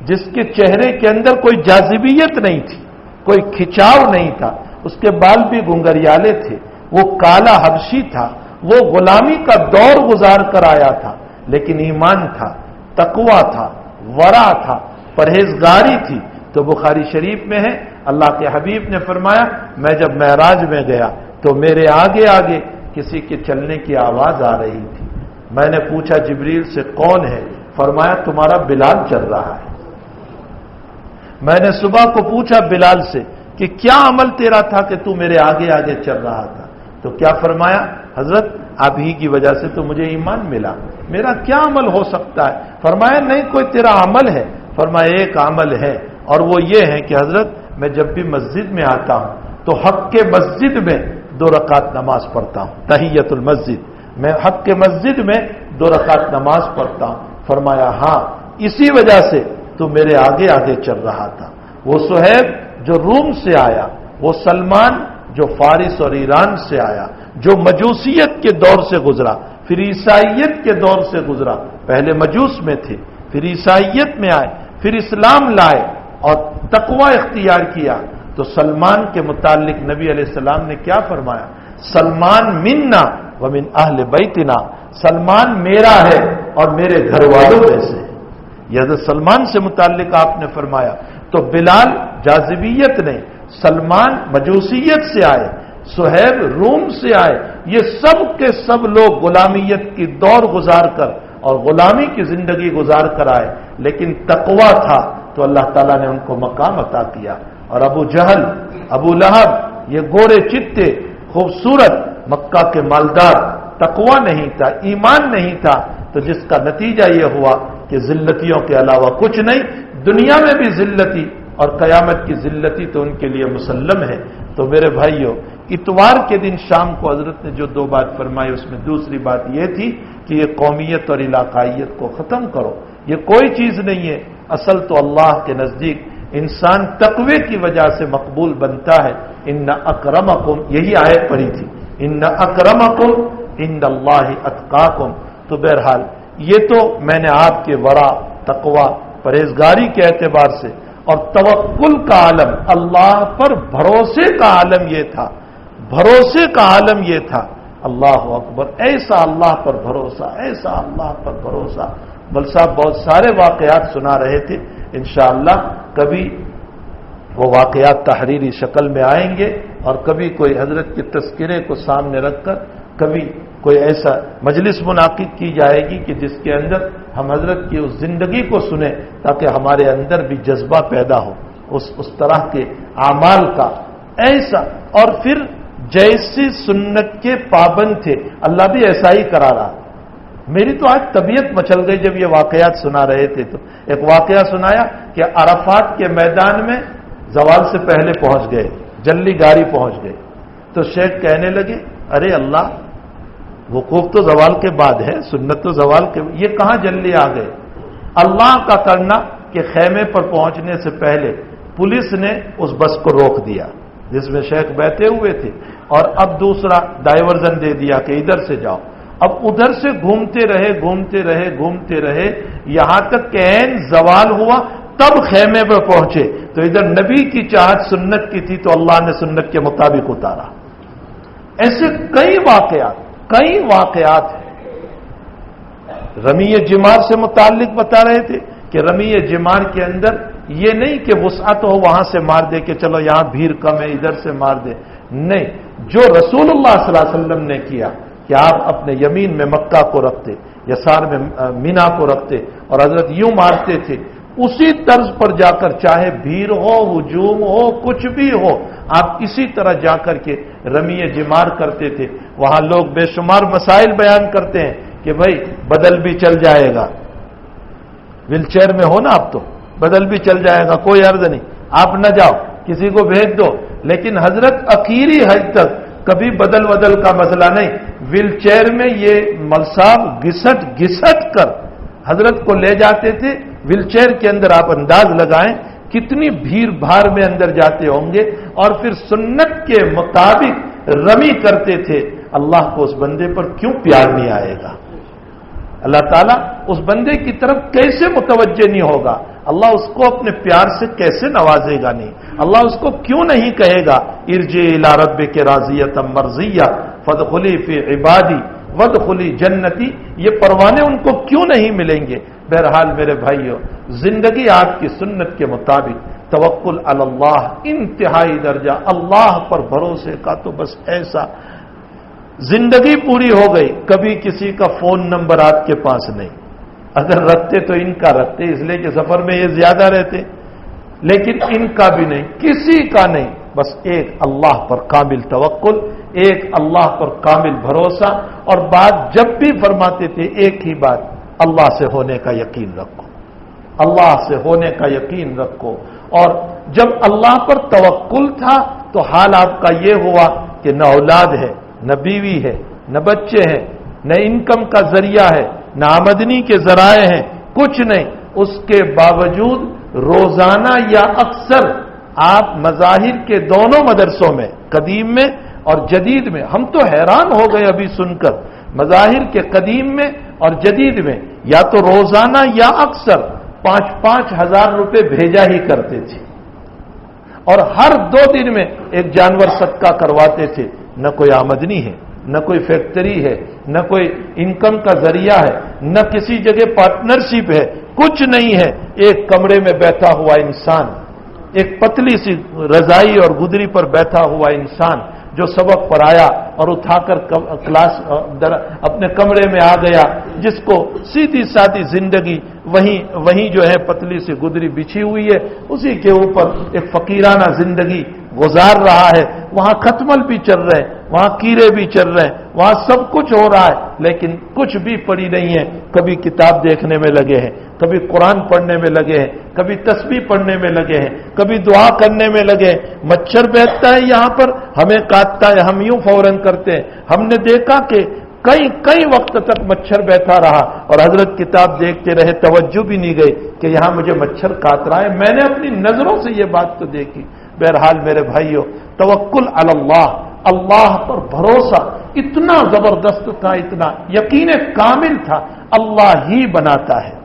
جس کے چہرے کے اندر کوئی جاذبیت نہیں تھی, کوئی کھچاؤ نہیں تھا, اس کے بال بھی گنگریالے تھے, وہ کالا حبشی تھا, وہ غلامی کا دور گزار کر آیا تھا, لیکن ایمان تھا, تقوی تھا, ورع تھا, پرہیزگاری تھی. تو بخاری شریف میں ہے اللہ کے حبیب نے فرمایا میں جب معراج میں گیا تو میرے آگے آگے کسی کے چلنے کی آواز آ رہی تھی. میں نے پوچھا جبریل سے کون ہے؟ فرمایا تمہارا بلال چل رہا ہے. میں نے صبح کو پوچھا بلال سے کہ کیا عمل تیرا تھا کہ تو میرے آگے آگے چل رہا تھا؟ تو کیا فرمایا حضرت آپ ہی کی وجہ سے تو مجھے ایمان ملا، میرا کیا عمل ہو سکتا ہے؟ فرمایا نہیں کوئی تیرا عمل ہے؟ فرمایا ایک عمل ہے، اور وہ یہ ہے کہ حضرت میں جب بھی مسجد میں آتا ہوں تو حق کے مسجد میں 2 رکعت نماز پڑھتا ہوں، تحیت المسجد، میں حق کے مسجد میں 2 رکعت نماز پڑھتا ہوں۔ فرمایا ہاں اسی وجہ سے تو میرے آگے آگے چل رہا تھا۔ وہ صہیب جو روم سے آیا، وہ سلمان جو فارس اور ایران سے آیا، جو مجوسیت کے دور سے گزرا، پھر عیسائیت کے دور سے گزرا، پہلے مجوس میں تھے، پھر عیسائیت میں آئے، پھر اسلام لائے اور تقوی اختیار کیا، تو سلمان کے متعلق نبی علیہ السلام نے کیا فرمایا؟ سلمان منا ومن اہل بیتنا، سلمان میرا ہے اور میرے گھر والوں میں سے۔ یہ حضرت سلمان سے متعلق آپ نے فرمایا۔ تو بلال جاذبیت نے، سلمان مجوسیت سے آئے، صہیب روم سے آئے، یہ سب کے سب لوگ غلامیت کی دور گزار کر اور غلامی کی زندگی گزار کر آئے، لیکن تقوی تھا تو اللہ تعالیٰ نے ان کو مقام عطا کیا۔ اور ابو جہل، ابو لہب، یہ گورے چتے خوبصورت مکہ کے مالدار، تقوی نہیں تھا، ایمان نہیں تھا، تو جس کا نتیجہ یہ ہوا کہ ذلتیوں کے علاوہ کچھ نہیں، دنیا میں بھی ذلتی اور قیامت کی ذلتی تو ان کے لیے مسلم ہے۔ تو میرے بھائیوں، اتوار کے دن شام کو حضرت نے جو 2 بات فرمائی، اس میں دوسری بات یہ تھی کہ یہ قومیت اور علاقائیت کو ختم کرو، یہ کوئی چیز نہیں ہے، اصل تو اللہ کے نزدیک انسان تقوی کی وجہ سے مقبول بنتا ہے۔ ان اکرمکم، یہی آیت پڑھی تھی، ان اکرمکم عند اللہ اتقاکم۔ تو بہرحال یہ تو میں نے آپ کے ورع، تقوی، پرہیزگاری کے اعتبار سے اور توکل کا عالم، اللہ پر بھروسے کا عالم یہ تھا، بھروسے کا عالم یہ تھا۔ اللہ اکبر، ایسا اللہ پر بھروسہ، ایسا اللہ پر بھروسہ۔ بل صاحب بہت سارے واقعات سنا رہے تھے، انشاءاللہ کبھی وہ واقعات تحریری شکل میں آئیں گے، اور کبھی کوئی حضرت کے تذکرے کو سامنے رکھ کر کبھی کوئی ایسا مجلس منعقد کی جائے گی کہ جس کے اندر ہم حضرت کی اس زندگی کو سنیں، تاکہ ہمارے اندر بھی جذبہ پیدا ہو اس طرح کے اعمال کا، ایسا۔ اور پھر جیسی سنت کے پابند تھے، اللہ بھی ایسا ہی کرا رہا۔ میری تو آج طبیعت مچل گئی جب یہ واقعات سنا رہے تھے، تو ایک واقعہ سنایا کہ عرفات کے میدان میں زوال سے پہلے پہنچ گئے، جلدی گاڑی پہنچ گئے، تو شیخ کہنے لگے ارے اللہ، وقوف تو زوال کے بعد ہے، سنت تو زوال کے، یہ کہاں جلدی آ گئے؟ اللہ کا کرنا کہ خیمے پر پہنچنے سے پہلے پولیس نے اس بس کو روک دیا جس میں شیخ بیٹھے ہوئے تھے، اور اب دوسرا ڈائیورژن دے دیا کہ ادھر سے جاؤ۔ اب ادھر سے گھومتے رہے یہاں تک کہ عین زوال ہوا، تب خیمے پر پہنچے تو ادھر نبی کی چاہت سنت کی تھی تو اللہ نے سنت کے مطابق اتارا۔ ایسے کئی واقعات ہیں۔ رمی جمار سے متعلق بتا رہے تھے کہ رمی جمار کے اندر یہ نہیں کہ وسعت ہو وہاں سے مار دے کہ چلو یہاں بھیڑ کم ہے ادھر سے مار دے، نہیں، جو رسول اللہ صلی اللہ علیہ وسلم نے کیا کہ آپ اپنے یمین میں مکہ کو رکھتے، یسار میں مینا کو رکھتے اور حضرت یوں مارتے تھے، اسی طرز پر جا کر چاہے بھیڑ ہو، ہجوم ہو، کچھ بھی ہو، آپ اسی طرح جا کر کے رمی جمار کرتے تھے۔ وہاں لوگ بے شمار مسائل بیان کرتے ہیں کہ بھائی بدل بھی چل جائے گا، ویل چیئر میں ہو نا آپ، تو بدل بھی چل جائے گا، کوئی عرض نہیں، آپ نہ جاؤ، کسی کو بھیج دو۔ لیکن حضرت اخیری حج تک کبھی بدل کا مسئلہ نہیں، ویل چیئر میں یہ ملصاب گھسٹ کر حضرت کو لے جاتے تھے۔ ویل چیئر کے اندر آپ انداز لگائیں کتنی بھیڑ بھاڑ میں اندر جاتے ہوں گے، اور پھر سنت کے مطابق رمی کرتے تھے۔ اللہ کو اس بندے پر کیوں پیار نہیں آئے گا؟ اللہ تعالیٰ اس بندے کی طرف کیسے متوجہ نہیں ہوگا؟ اللہ اس کو اپنے پیار سے کیسے نوازے گا نہیں؟ اللہ اس کو کیوں نہیں کہے گا ارجع الی ربک راضیۃ مرضیہ فادخلی فی عبادی وادخلی جنتی؟ یہ پروانے ان کو کیوں نہیں ملیں گے؟ بہرحال میرے بھائیوں، زندگی آپ کی سنت کے مطابق، توکل علی اللہ انتہائی درجہ، اللہ پر بھروسے کا تو بس ایسا زندگی پوری ہو گئی۔ کبھی کسی کا فون نمبر آپ کے پاس نہیں، اگر رکھتے تو ان کا رکھتے، اس لیے کہ سفر میں یہ زیادہ رہتے، لیکن ان کا بھی نہیں، کسی کا نہیں، بس ایک اللہ پر کامل توکل، ایک اللہ پر کامل بھروسہ، اور بات جب بھی فرماتے تھے ایک ہی بات، اللہ سے ہونے کا یقین رکھو، اللہ سے ہونے کا یقین رکھو۔ اور جب اللہ پر توکل تھا تو حال آپ کا یہ ہوا کہ نہ اولاد ہے، نہ بیوی ہے، نہ بچے ہیں، نہ انکم کا ذریعہ ہے، نہ آمدنی کے ذرائع ہیں، کچھ نہیں، اس کے باوجود روزانہ یا اکثر آپ مظاہر کے دونوں مدرسوں میں، قدیم میں اور جدید میں، ہم تو حیران ہو گئے ابھی سن کر، مظاہر کے قدیم میں اور جدید میں یا تو روزانہ یا اکثر 5-5 ہزار روپے بھیجا ہی کرتے تھے، اور ہر 2 دن میں ایک جانور صدقہ کرواتے تھے۔ نہ کوئی آمدنی ہے، نہ کوئی فیکٹری ہے، نہ کوئی انکم کا ذریعہ ہے، نہ کسی جگہ پارٹنرشپ ہے، کچھ نہیں ہے، ایک کمرے میں بیٹھا ہوا انسان، ایک پتلی سی رضائی اور گدری پر بیٹھا ہوا انسان جو سبق پڑھایا اور اٹھا کر کلاس اپنے کمرے میں آ گیا، جس کو سیدھی سادی زندگی وہیں جو ہے پتلی سی گدری بچھی ہوئی ہے، اسی کے اوپر ایک فقیرانہ زندگی گزار رہا ہے، وہاں ختمل بھی چل رہے ہیں، وہاں کیڑے بھی چل رہے ہیں، وہاں سب کچھ ہو رہا ہے، لیکن کچھ بھی پڑی نہیں ہے، کبھی کتاب دیکھنے میں لگے ہیں، کبھی قرآن پڑھنے میں لگے ہیں، کبھی تسبیح پڑھنے میں لگے ہیں، کبھی دعا کرنے میں لگے ہیں۔ مچھر بیٹھتا ہے یہاں پر، ہمیں کاٹتا ہے، ہم یوں فوراً کرتے ہیں۔ ہم نے دیکھا کہ کئی وقت تک مچھر بیٹھا رہا اور حضرت کتاب دیکھتے رہے، توجہ بھی نہیں گئی کہ یہاں مجھے مچھر کاٹ رہا ہے، میں نے اپنی نظروں سے یہ بات تو دیکھی۔ بہرحال میرے بھائیوں، توکل علی اللہ، اللہ پر بھروسہ اتنا زبردست تھا، اتنا یقین کامل تھا، اللہ ہی بناتا ہے،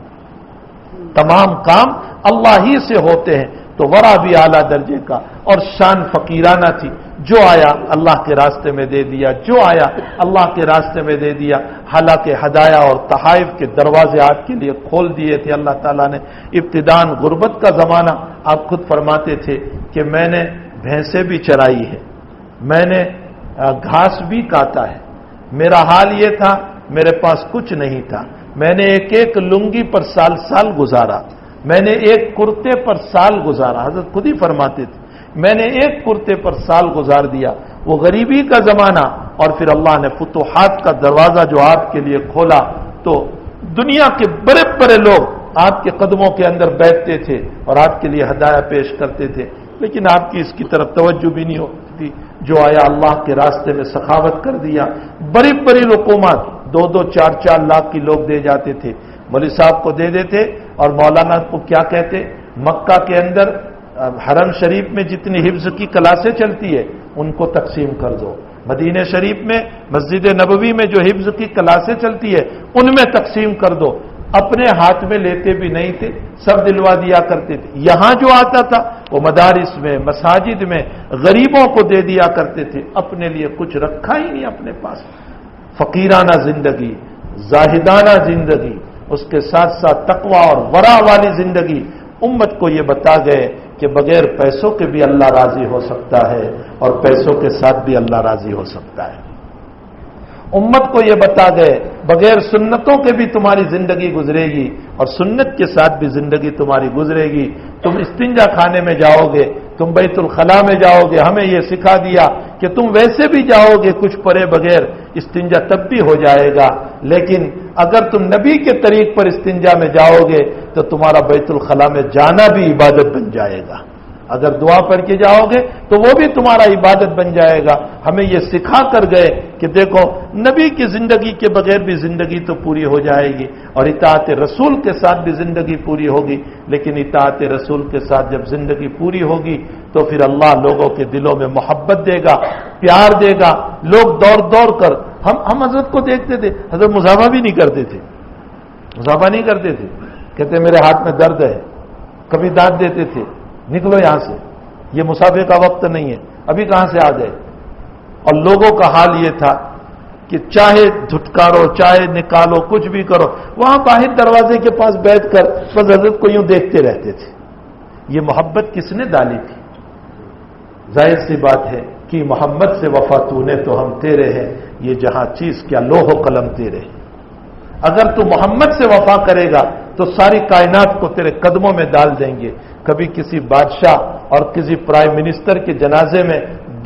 تمام کام اللہ ہی سے ہوتے ہیں، تو ورا بھی اعلیٰ درجے کا، اور شان فقیرانہ تھی، جو آیا اللہ کے راستے میں دے دیا، جو آیا اللہ کے راستے میں دے دیا۔ حالانکہ ہدایہ اور تحائف کے دروازے آپ کے لیے کھول دیے تھے اللہ تعالیٰ نے۔ ابتداءً غربت کا زمانہ، آپ خود فرماتے تھے کہ میں نے بھینسیں بھی چرائی ہے، میں نے گھاس بھی کاٹا ہے، میرا حال یہ تھا میرے پاس کچھ نہیں تھا، میں نے ایک لنگی پر سال گزارا، میں نے ایک کرتے پر سال گزارا، حضرت خود ہی فرماتے تھے میں نے ایک کرتے پر سال گزار دیا۔ وہ غریبی کا زمانہ، اور پھر اللہ نے فتوحات کا دروازہ جو آپ کے لیے کھولا، تو دنیا کے بڑے بڑے لوگ آپ کے قدموں کے اندر بیٹھتے تھے اور آپ کے لیے ہدایہ پیش کرتے تھے، لیکن آپ کی اس کی طرف توجہ بھی نہیں ہوتی۔ جو آیا اللہ کے راستے میں سخاوت کر دیا۔ بڑی بڑی رقومات 2-2 4-4 لاکھ کی لوگ دے جاتے تھے، مولوی صاحب کو دے دیتے، اور مولانا کو کیا کہتے، مکہ کے اندر حرم شریف میں جتنی حفظ کی کلاسیں چلتی ہے ان کو تقسیم کر دو، مدینہ شریف میں مسجد نبوی میں جو حفظ کی کلاسیں چلتی ہے ان میں تقسیم کر دو۔ اپنے ہاتھ میں لیتے بھی نہیں تھے، سب دلوا دیا کرتے تھے۔ یہاں جو آتا تھا وہ مدارس میں، مساجد میں غریبوں کو دے دیا کرتے تھے، اپنے لیے کچھ رکھا ہی نہیں اپنے پاس۔ فقیرانہ زندگی، زاہدانہ زندگی، اس کے ساتھ ساتھ تقوی اور ورع والی زندگی، امت کو یہ بتا گئے کہ بغیر پیسوں کے بھی اللہ راضی ہو سکتا ہے اور پیسوں کے ساتھ بھی اللہ راضی ہو سکتا ہے۔ امت کو یہ بتا گئے بغیر سنتوں کے بھی تمہاری زندگی گزرے گی اور سنت کے ساتھ بھی زندگی تمہاری گزرے گی۔ تم استنجا خانے میں جاؤ گے، تم بیت الخلاء میں جاؤ گے، ہمیں یہ سکھا دیا کہ تم ویسے بھی جاؤ گے کچھ پڑے بغیر، استنجا تب بھی ہو جائے گا، لیکن اگر تم نبی کے طریق پر استنجا میں جاؤ گے تو تمہارا بیت الخلاء میں جانا بھی عبادت بن جائے گا، اگر دعا پڑھ کے جاؤ گے تو وہ بھی تمہارا عبادت بن جائے گا۔ ہمیں یہ سکھا کر گئے کہ دیکھو نبی کی زندگی کے بغیر بھی زندگی تو پوری ہو جائے گی اور اطاعت رسول کے ساتھ بھی زندگی پوری ہوگی، لیکن اطاعت رسول کے ساتھ جب زندگی پوری ہوگی تو پھر اللہ لوگوں کے دلوں میں محبت دے گا، پیار دے گا۔ لوگ دوڑ کر ہم حضرت کو دیکھتے تھے، حضرت مصافحہ بھی نہیں کرتے تھے، مصافحہ نہیں کرتے تھے، کہتے میرے ہاتھ میں درد ہے، کبھی دانت دیتے تھے، نکلو یہاں سے، یہ مصافحے کا وقت نہیں ہے، ابھی کہاں سے آ گئے۔ اور لوگوں کا حال یہ تھا کہ چاہے دھٹکارو، چاہے نکالو، کچھ بھی کرو، وہاں باہر دروازے کے پاس بیٹھ کر بس حضرت کو یوں دیکھتے رہتے تھے۔ یہ محبت کس نے ڈالی تھی؟ ظاہر سی بات ہے کہ محمد سے وفا تو نے تو ہم تیرے ہیں، یہ جہاں چیز کیا لوح و قلم تیرے ہیں۔ اگر تو محمد سے وفا کرے گا تو ساری کائنات کو تیرے قدموں میں ڈال دیں گے۔ کبھی کسی بادشاہ اور کسی پرائم منسٹر کے جنازے میں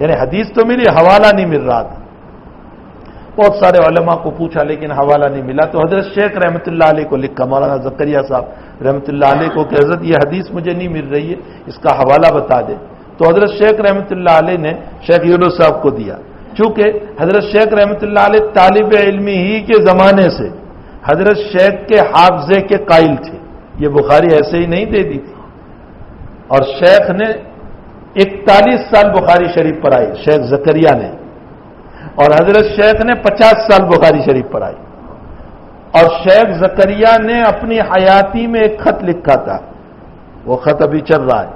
یعنی حدیث تو ملی، حوالہ نہیں مل رہا تھا. بہت سارے علماء کو پوچھا لیکن حوالہ نہیں ملا. تو حضرت شیخ رحمۃ اللہ علیہ کو لکھا، مولانا زکریا صاحب رحمۃ اللہ علیہ کو کہ حضرت یہ حدیث مجھے نہیں مل رہی ہے، اس کا حوالہ بتا دیں. تو حضرت شیخ رحمۃ اللہ علیہ نے شیخ یونس صاحب کو دیا. چونکہ حضرت شیخ رحمۃ اللہ علیہ طالب علمی ہی کے زمانے سے حضرت شیخ کے حافظے کے قائل تھے، یہ بخاری ایسے ہی نہیں دے دی تھی. اور شیخ نے 41 سال بخاری شریف پڑھائی شیخ زکریا نے، اور حضرت شیخ نے 50 سال بخاری شریف پڑھائی. اور شیخ زکریا نے اپنی حیاتی میں ایک خط لکھا تھا، وہ خط ابھی چل رہا ہے،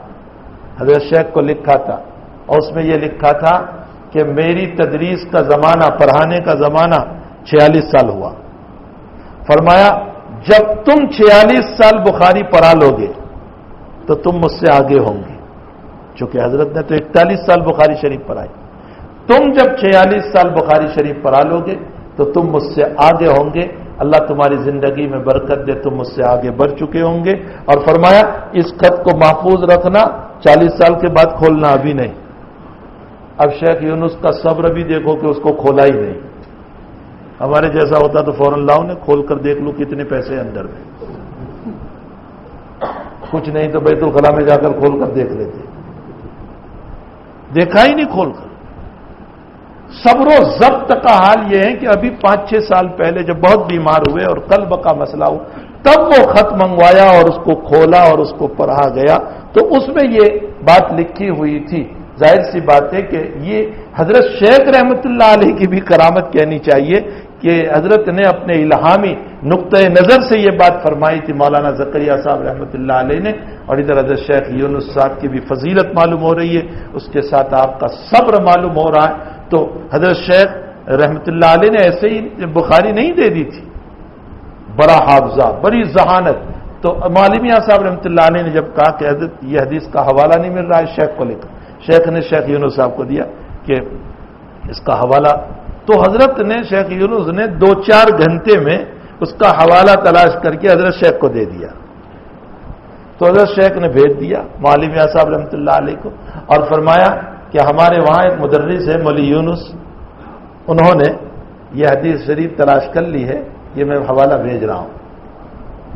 حضرت شیخ کو لکھا تھا، اور اس میں یہ لکھا تھا کہ میری تدریس کا زمانہ، پڑھانے کا زمانہ 46 سال ہوا. فرمایا جب تم 46 سال بخاری پڑھا لو گے تو تم مجھ سے آگے ہوں گے. چونکہ حضرت نے تو 41 سال بخاری شریف پڑھائی. تم جب 46 سال بخاری شریف پڑھا لو گے تو تم مجھ سے آگے ہوں گے. اللہ تمہاری زندگی میں برکت دے، تم مجھ سے آگے بڑھ چکے ہوں گے. اور فرمایا اس خط کو محفوظ رکھنا، 40 سال کے بعد کھولنا ابھی نہیں. اب شیخ یونس کا صبر بھی دیکھو کہ اس کو کھولا ہی نہیں. ہمارے جیسا ہوتا تو فوراً لاؤ نے کھول کر دیکھ لو کتنے پیسے اندر میں، کچھ نہیں تو بیت الخلا میں جا کر کھول کر دیکھ لیتے. دیکھا ہی نہیں کھول کر. صبر و ضبط کا حال یہ ہے کہ ابھی 5-6 سال پہلے جب بہت بیمار ہوئے اور قلب کا مسئلہ ہوا تب وہ خط منگوایا اور اس کو کھولا اور اس کو پڑھا گیا. تو اس میں یہ بات لکھی ہوئی تھی. ظاہر سی بات ہے کہ یہ حضرت شیخ رحمۃ اللہ علیہ کی بھی کرامت کہنی چاہیے کہ حضرت نے اپنے الہامی نقطۂ نظر سے یہ بات فرمائی تھی مولانا زکریا صاحب رحمۃ اللہ علیہ نے. اور ادھر حضرت شیخ یونس صاحب کی بھی فضیلت معلوم ہو رہی ہے، اس کے ساتھ آپ کا صبر معلوم ہو رہا ہے. تو حضرت شیخ رحمۃ اللہ علیہ نے ایسے ہی بخاری نہیں دے دی تھی، بڑا حافظہ، بڑی ذہانت. تو معلمیہ صاحب رحمۃ اللہ علیہ نے جب کہا کہ حضرت یہ حدیث کا حوالہ نہیں مل رہا ہے، شیخ کو لکھا. شیخ نے شیخ یونس صاحب کو دیا کہ اس کا حوالہ. تو حضرت نے شیخ یونس نے 2-4 گھنٹے میں اس کا حوالہ تلاش کر کے حضرت شیخ کو دے دیا. تو حضرت شیخ نے بھیج دیا معلمیہ صاحب رحمۃ اللہ علیہ کو اور فرمایا کہ ہمارے وہاں ایک مدرس ہے مولی یونس، انہوں نے یہ حدیث شریف تلاش کر لی ہے، یہ میں حوالہ بھیج رہا ہوں.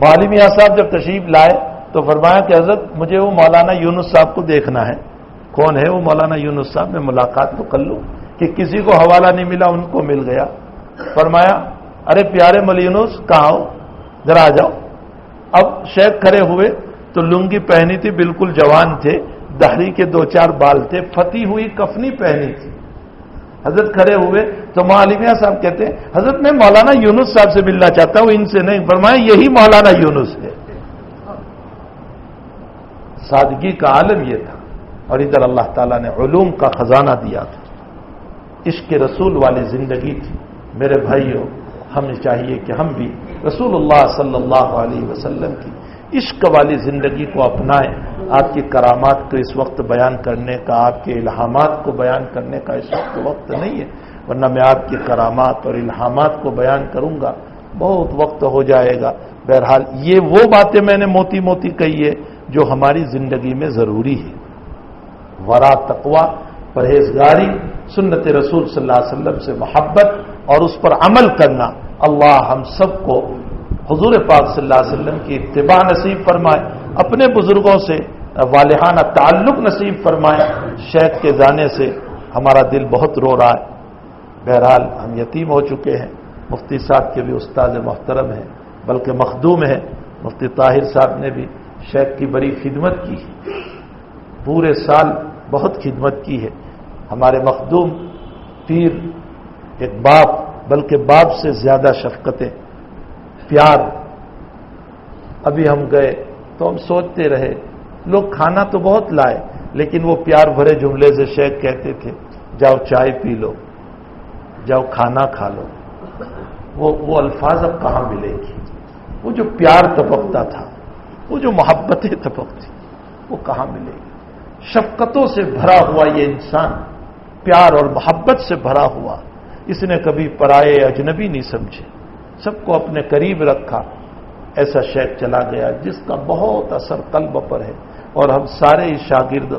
معلمیہ صاحب جب تشریف لائے تو فرمایا کہ حضرت مجھے وہ مولانا یونس صاحب کو دیکھنا ہے. کون ہے وہ مولانا یونس صاحب؟ میں ملاقات تو کر لوں. کہ کسی کو حوالہ نہیں ملا ان کو مل گیا. فرمایا ارے پیارے مولی یونس کہاں ہو، ذرا آ جاؤ. اب شیخ کھڑے ہوئے تو لنگی پہنی تھی، بالکل جوان تھے، داڑھی کے 2-4 بال تھے، پھٹی ہوئی کفنی پہنی تھی. حضرت کھڑے ہوئے تو معلمیہ صاحب کہتے ہیں حضرت میں مولانا یونس صاحب سے ملنا چاہتا ہوں، ان سے نہیں. فرمایا یہی مولانا یونس ہے. سادگی کا عالم یہ تھا. اور ادھر اللہ تعالیٰ نے علوم کا خزانہ دیا تھا، عشق رسول والی زندگی تھی. میرے بھائیوں، ہمیں چاہیے کہ ہم بھی رسول اللہ صلی اللہ علیہ وسلم کی عشق والی زندگی کو اپنائیں. آپ کی کرامات کو اس وقت بیان کرنے کا، آپ کے الہامات کو بیان کرنے کا اس وقت نہیں ہے، ورنہ میں آپ کی کرامات اور الہامات کو بیان کروں گا بہت وقت ہو جائے گا. بہرحال یہ وہ باتیں میں نے موتی موتی کہی ہے جو ہماری زندگی میں ضروری ہے. ورا، تقوی، پرہیزگاری، سنت رسول صلی اللہ علیہ وسلم سے محبت اور اس پر عمل کرنا. اللہ ہم سب کو حضور پاک صلی اللہ علیہ وسلم کی اتباع نصیب فرمائے، اپنے بزرگوں سے والہانہ تعلق نصیب فرمائے. شیخ کے جانے سے ہمارا دل بہت رو رہا ہے. بہرحال ہم یتیم ہو چکے ہیں. مفتی صاحب کے بھی استاد محترم ہیں، بلکہ مخدوم ہیں. مفتی طاہر صاحب نے بھی شیخ کی بڑی خدمت کی، پورے سال بہت خدمت کی ہے. ہمارے مخدوم پیر ایک باپ، بلکہ باپ سے زیادہ شفقتیں، پیار. ابھی ہم گئے تو ہم سوچتے رہے، لوگ کھانا تو بہت لائے لیکن وہ پیار بھرے جملے سے شیخ کہتے تھے جاؤ چائے پی لو، جاؤ کھانا کھا لو. وہ الفاظ اب کہاں ملیں گی؟ وہ جو پیار تپکتا تھا، وہ جو محبتیں تپکتی، وہ کہاں ملے گی؟ شفقتوں سے بھرا ہوا یہ انسان، پیار اور محبت سے بھرا ہوا، اس نے کبھی پرائے اجنبی نہیں سمجھے، سب کو اپنے قریب رکھا. ایسا شیخ چلا گیا جس کا بہت اثر قلب پر ہے. اور ہم سارے شاگرد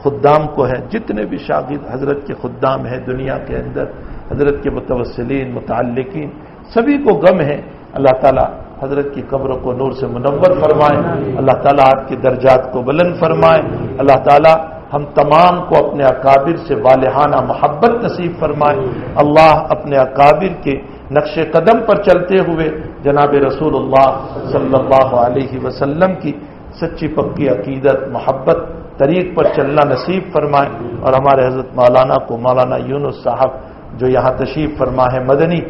خدام کو ہے، جتنے بھی شاگرد حضرت کے خدام ہیں دنیا کے اندر، حضرت کے متوسلین متعلقین، سبھی کو غم ہے۔ اللہ تعالیٰ حضرت کی قبر کو نور سے منور فرمائے، اللہ تعالیٰ آپ کے درجات کو بلند فرمائے، اللہ تعالیٰ ہم تمام کو اپنے اکابر سے والہانہ محبت نصیب فرمائے، اللہ اپنے اکابر کے نقش قدم پر چلتے ہوئے جناب رسول اللہ صلی اللہ علیہ وسلم کی سچی پکی عقیدت محبت طریق پر چلنا نصیب فرمائے، اور ہمارے حضرت مولانا کو مولانا یونس صاحب جو یہاں تشریف فرما ہے مدنی،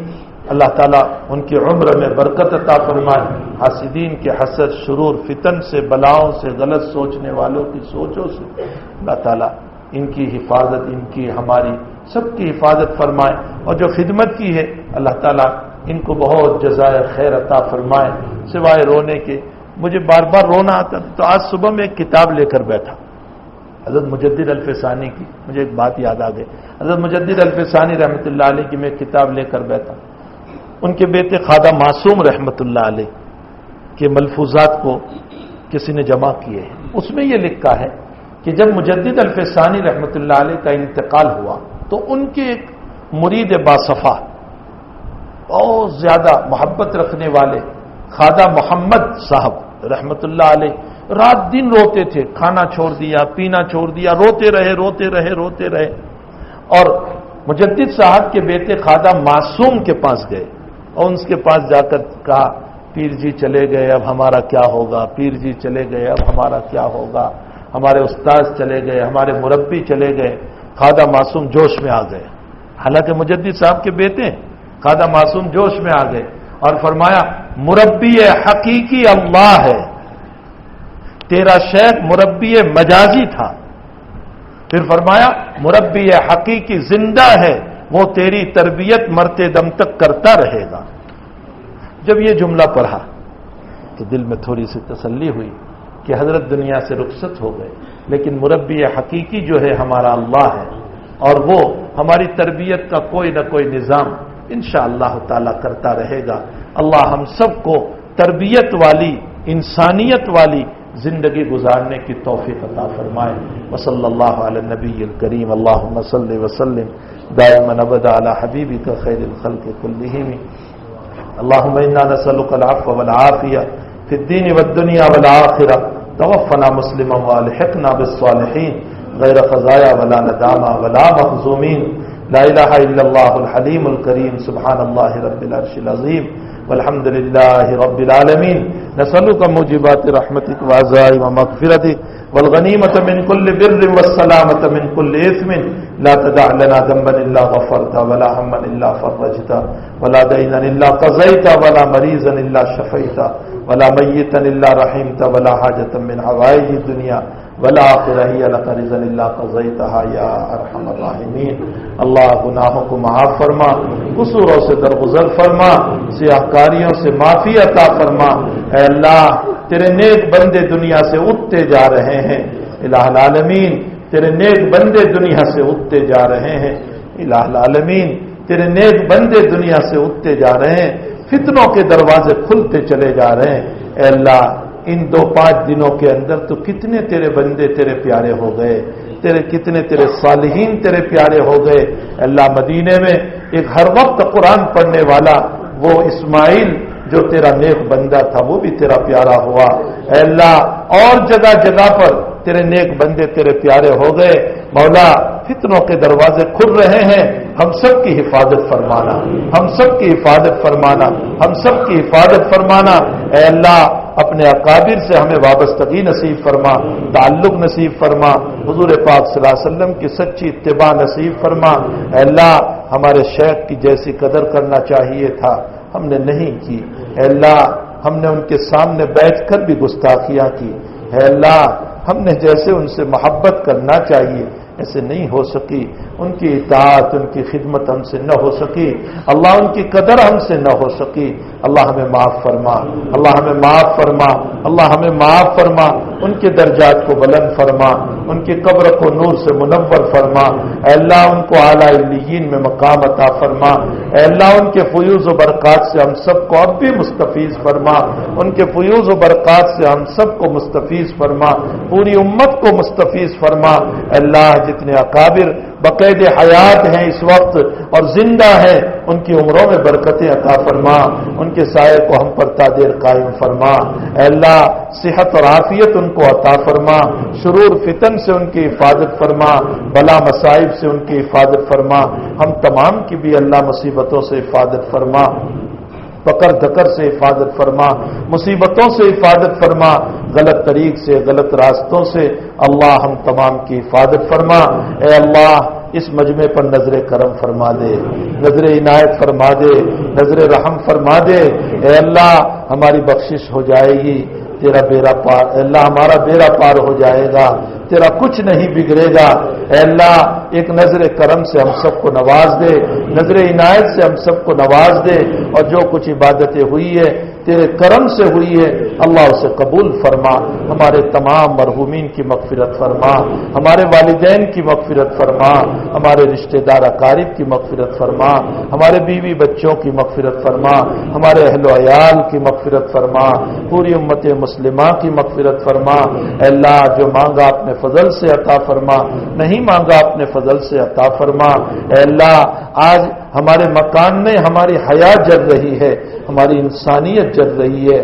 اللہ تعالیٰ ان کی عمر میں برکت عطا فرمائے، حاسدین کے حسد شرور فتن سے بلاؤں سے غلط سوچنے والوں کی سوچوں سے اللہ تعالیٰ ان کی حفاظت، ان کی ہماری سب کی حفاظت فرمائے، اور جو خدمت کی ہے اللہ تعالیٰ ان کو بہت جزائے خیر عطا فرمائے، سوائے رونے کے۔ مجھے بار بار رونا آتا تو آج صبح میں ایک کتاب لے کر بیٹھا حضرت مجدد الفسانی کی، مجھے ایک بات یاد آ گئی، حضرت مجدد الفسانی رحمۃ اللہ علیہ کی میں ایک کتاب لے کر بیٹھا، ان کے بیٹے خواجہ معصوم رحمۃ اللہ علیہ کے ملفوظات کو کسی نے جمع کیے ہیں، اس میں یہ لکھا ہے کہ جب مجدد الفسانی رحمۃ اللہ علیہ کا انتقال ہوا تو ان کے ایک مرید باصفا بہت زیادہ محبت رکھنے والے خواجہ محمد صاحب رحمۃ اللہ علیہ رات دن روتے تھے، کھانا چھوڑ دیا، پینا چھوڑ دیا، روتے رہے، اور مجدد صاحب کے بیٹے خواجہ معصوم کے پاس گئے اور ان کے پاس جا کر کہا پیر جی چلے گئے اب ہمارا کیا ہوگا، پیر جی چلے گئے اب ہمارا کیا ہوگا، ہمارے استاد چلے گئے، ہمارے مربی چلے گئے۔ خواجہ معصوم جوش میں آ گئے، حالانکہ مجدد صاحب کے بیٹے خواجہ معصوم جوش میں آ گئے اور فرمایا مربی حقیقی اللہ ہے، تیرا شیخ مربی مجازی تھا۔ پھر فرمایا مربی حقیقی زندہ ہے، وہ تیری تربیت مرتے دم تک کرتا رہے گا۔ جب یہ جملہ پڑھا تو دل میں تھوڑی سی تسلی ہوئی کہ حضرت دنیا سے رخصت ہو گئے، لیکن مربی حقیقی جو ہے ہمارا اللہ ہے، اور وہ ہماری تربیت کا کوئی نہ کوئی نظام انشاءاللہ تعالی کرتا رہے گا۔ اللہ ہم سب کو تربیت والی انسانیت والی زندگی گزارنے کی توفیق عطا فرمائے۔ وصلی اللہ علی النبی الکریم، اللہم صلی وسلم دائما ابدا علی حبیبک خیر الخلق کلہم، اللہم انا نسألک العفو والعافیہ فی الدین والدنیا والآخرہ، توفنا مسلما والحقنا بالصالحین غیر خزایا ولا ندامہ ولا مخزومین، لا الہ الا اللہ الحلیم الکریم، سبحان اللہ رب العرش العظیم، والحمد للہ رب العالمین۔ نسألک موجبات رحمتک وعزائم مغفرتک والغنیمۃ من کل بر والسلامۃ من کل اثم، لا تدع لنا ذنبا الا غفرتا ولا ہما الا فرجتا ولا دینا الا قضیتا ولا مریضا الا شفیتا ولا میتا الا رحمتا ولا حاجة من حوائج الدنیا والآخرہ ہی لک رضا الا قضیتها یا ارحم الراحمین۔ اللہ گناہوں کو معاف فرما، قصوروں سے درگزر فرما، سیاہکاریوں سے معافی عطا فرما۔ اے اللہ تیرے نیک بندے دنیا سے اٹھتے جا رہے ہیں، الہ العالمین تیرے نیک بندے دنیا سے اٹھتے جا رہے ہیں، الہ العالمین تیرے نیک بندے دنیا سے اٹھتے جا رہے ہیں، فتنوں کے دروازے کھلتے چلے جا رہے ہیں۔ اے اللہ ان 2-5 دنوں کے اندر تو کتنے تیرے بندے تیرے پیارے ہو گئے، کتنے تیرے صالحین تیرے پیارے ہو گئے۔ اللہ مدینے میں ایک ہر وقت قرآن پڑھنے والا وہ اسماعیل جو تیرا نیک بندہ تھا وہ بھی تیرا پیارا ہوا۔ اے اللہ اور جگہ جگہ پر تیرے نیک بندے تیرے پیارے ہو گئے۔ مولا فتنوں کے دروازے کھل رہے ہیں، ہم سب کی حفاظت فرمانا، ہم سب کی حفاظت فرمانا، ہم سب کی حفاظت فرمانا۔ اے اللہ اپنے اکابر سے ہمیں وابستگی نصیب فرما، تعلق نصیب فرما، حضور پاک صلی اللہ علیہ وسلم کی سچی اتباع نصیب فرما۔ اے اللہ ہمارے شیخ کی جیسی قدر کرنا چاہیے تھا ہم نے نہیں کی، اے اللہ ہم نے ان کے سامنے بیٹھ کر بھی گستاخیاں کی، اے اللہ ہم نے جیسے ان سے محبت کرنا چاہیے ایسے نہیں ہو سکی، ان کی اطاعت ان کی خدمت ہم سے نہ ہو سکی، اللہ ان کی قدر ہم سے نہ ہو سکی۔ اللہ ہمیں معاف فرما، اللہ ہمیں معاف فرما، اللہ ہمیں معاف فرما۔ ان کے درجات کو بلند فرما، ان کی قبر کو نور سے منور فرما، اے اللہ ان کو اعلیٰ علیین میں مقام عطا فرما، اے اللہ ان کے فیوز و برکات سے ہم سب کو اب بھی مستفیض فرما، ان کے فیوز و برکات سے ہم سب کو مستفیض فرما، پوری امت کو مستفیض فرما، اے اللہ جتنے اکابر بقید حیات ہیں اس وقت اور زندہ ہیں ان کی عمروں میں برکتیں عطا فرما، ان کے سائے کو ہم پر تا دیر قائم فرما، اے اللہ صحت اور عافیت ان کو عطا فرما، شرور فتن سے ان کی حفاظت فرما، بلا مصائب سے ان کی حفاظت فرما، ہم تمام کی بھی اللہ مصیبتوں سے حفاظت فرما، پکڑ دھکر سے حفاظت فرما، مصیبتوں سے حفاظت فرما، غلط طریق سے غلط راستوں سے اللہ ہم تمام کی حفاظت فرما، اے اللہ اس مجمع پر نظر کرم فرما دے، نظر عنایت فرما دے، نظر رحم فرما دے، اے اللہ ہماری بخشش ہو جائے گی، تیرا بیڑا پار، اے اللہ ہمارا بیڑا پار ہو جائے گا، تیرا کچھ نہیں بگڑے گا، اے اللہ ایک نظر کرم سے ہم سب کو نواز دے، نظر عنایت سے ہم سب کو نواز دے، اور جو کچھ عبادتیں ہوئی ہے تیرے کرم سے ہوئی ہے اللہ اسے قبول فرما، ہمارے تمام مرحومین کی مغفرت فرما، ہمارے والدین کی مغفرت فرما، ہمارے رشتہ دار اقارب کی مغفرت فرما، ہمارے بیوی بچوں کی مغفرت فرما، ہمارے اہل و عیال کی مغفرت فرما، پوری امت مسلمہ کی مغفرت فرما، اے اللہ جو مانگا اپنے فضل سے عطا فرما، نہیں مانگا اپنے فضل سے عطا فرما، اے اللہ آج ہمارے مکان میں ہماری حیات جل رہی ہے، ہماری انسانیت جل رہی ہے،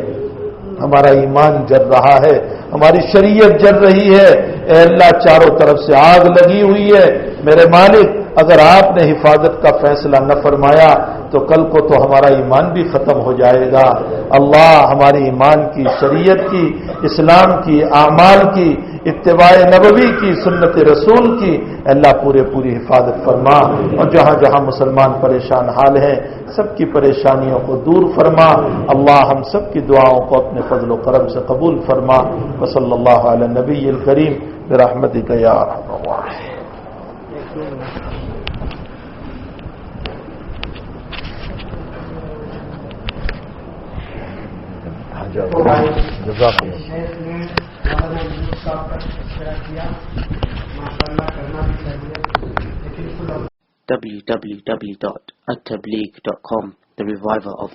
ہمارا ایمان جل رہا ہے، ہماری شریعت جل رہی ہے، اے اللہ چاروں طرف سے آگ لگی ہوئی ہے، میرے مالک اگر آپ نے حفاظت کا فیصلہ نہ فرمایا تو کل کو تو ہمارا ایمان بھی ختم ہو جائے گا، اللہ ہماری ایمان کی، شریعت کی، اسلام کی، اعمال کی، اتباع نبوی کی، سنت رسول کی اللہ پوری حفاظت فرما، اور جہاں جہاں مسلمان پریشان حال ہیں سب کی پریشانیوں کو دور فرما، اللہ ہم سب کی دعاؤں کو اپنے فضل و کرم سے قبول فرما، وصلی اللہ علی النبی الکریم برحمتک یا ارحم الراحمین۔ جزاک www.attableek.com, the reviver of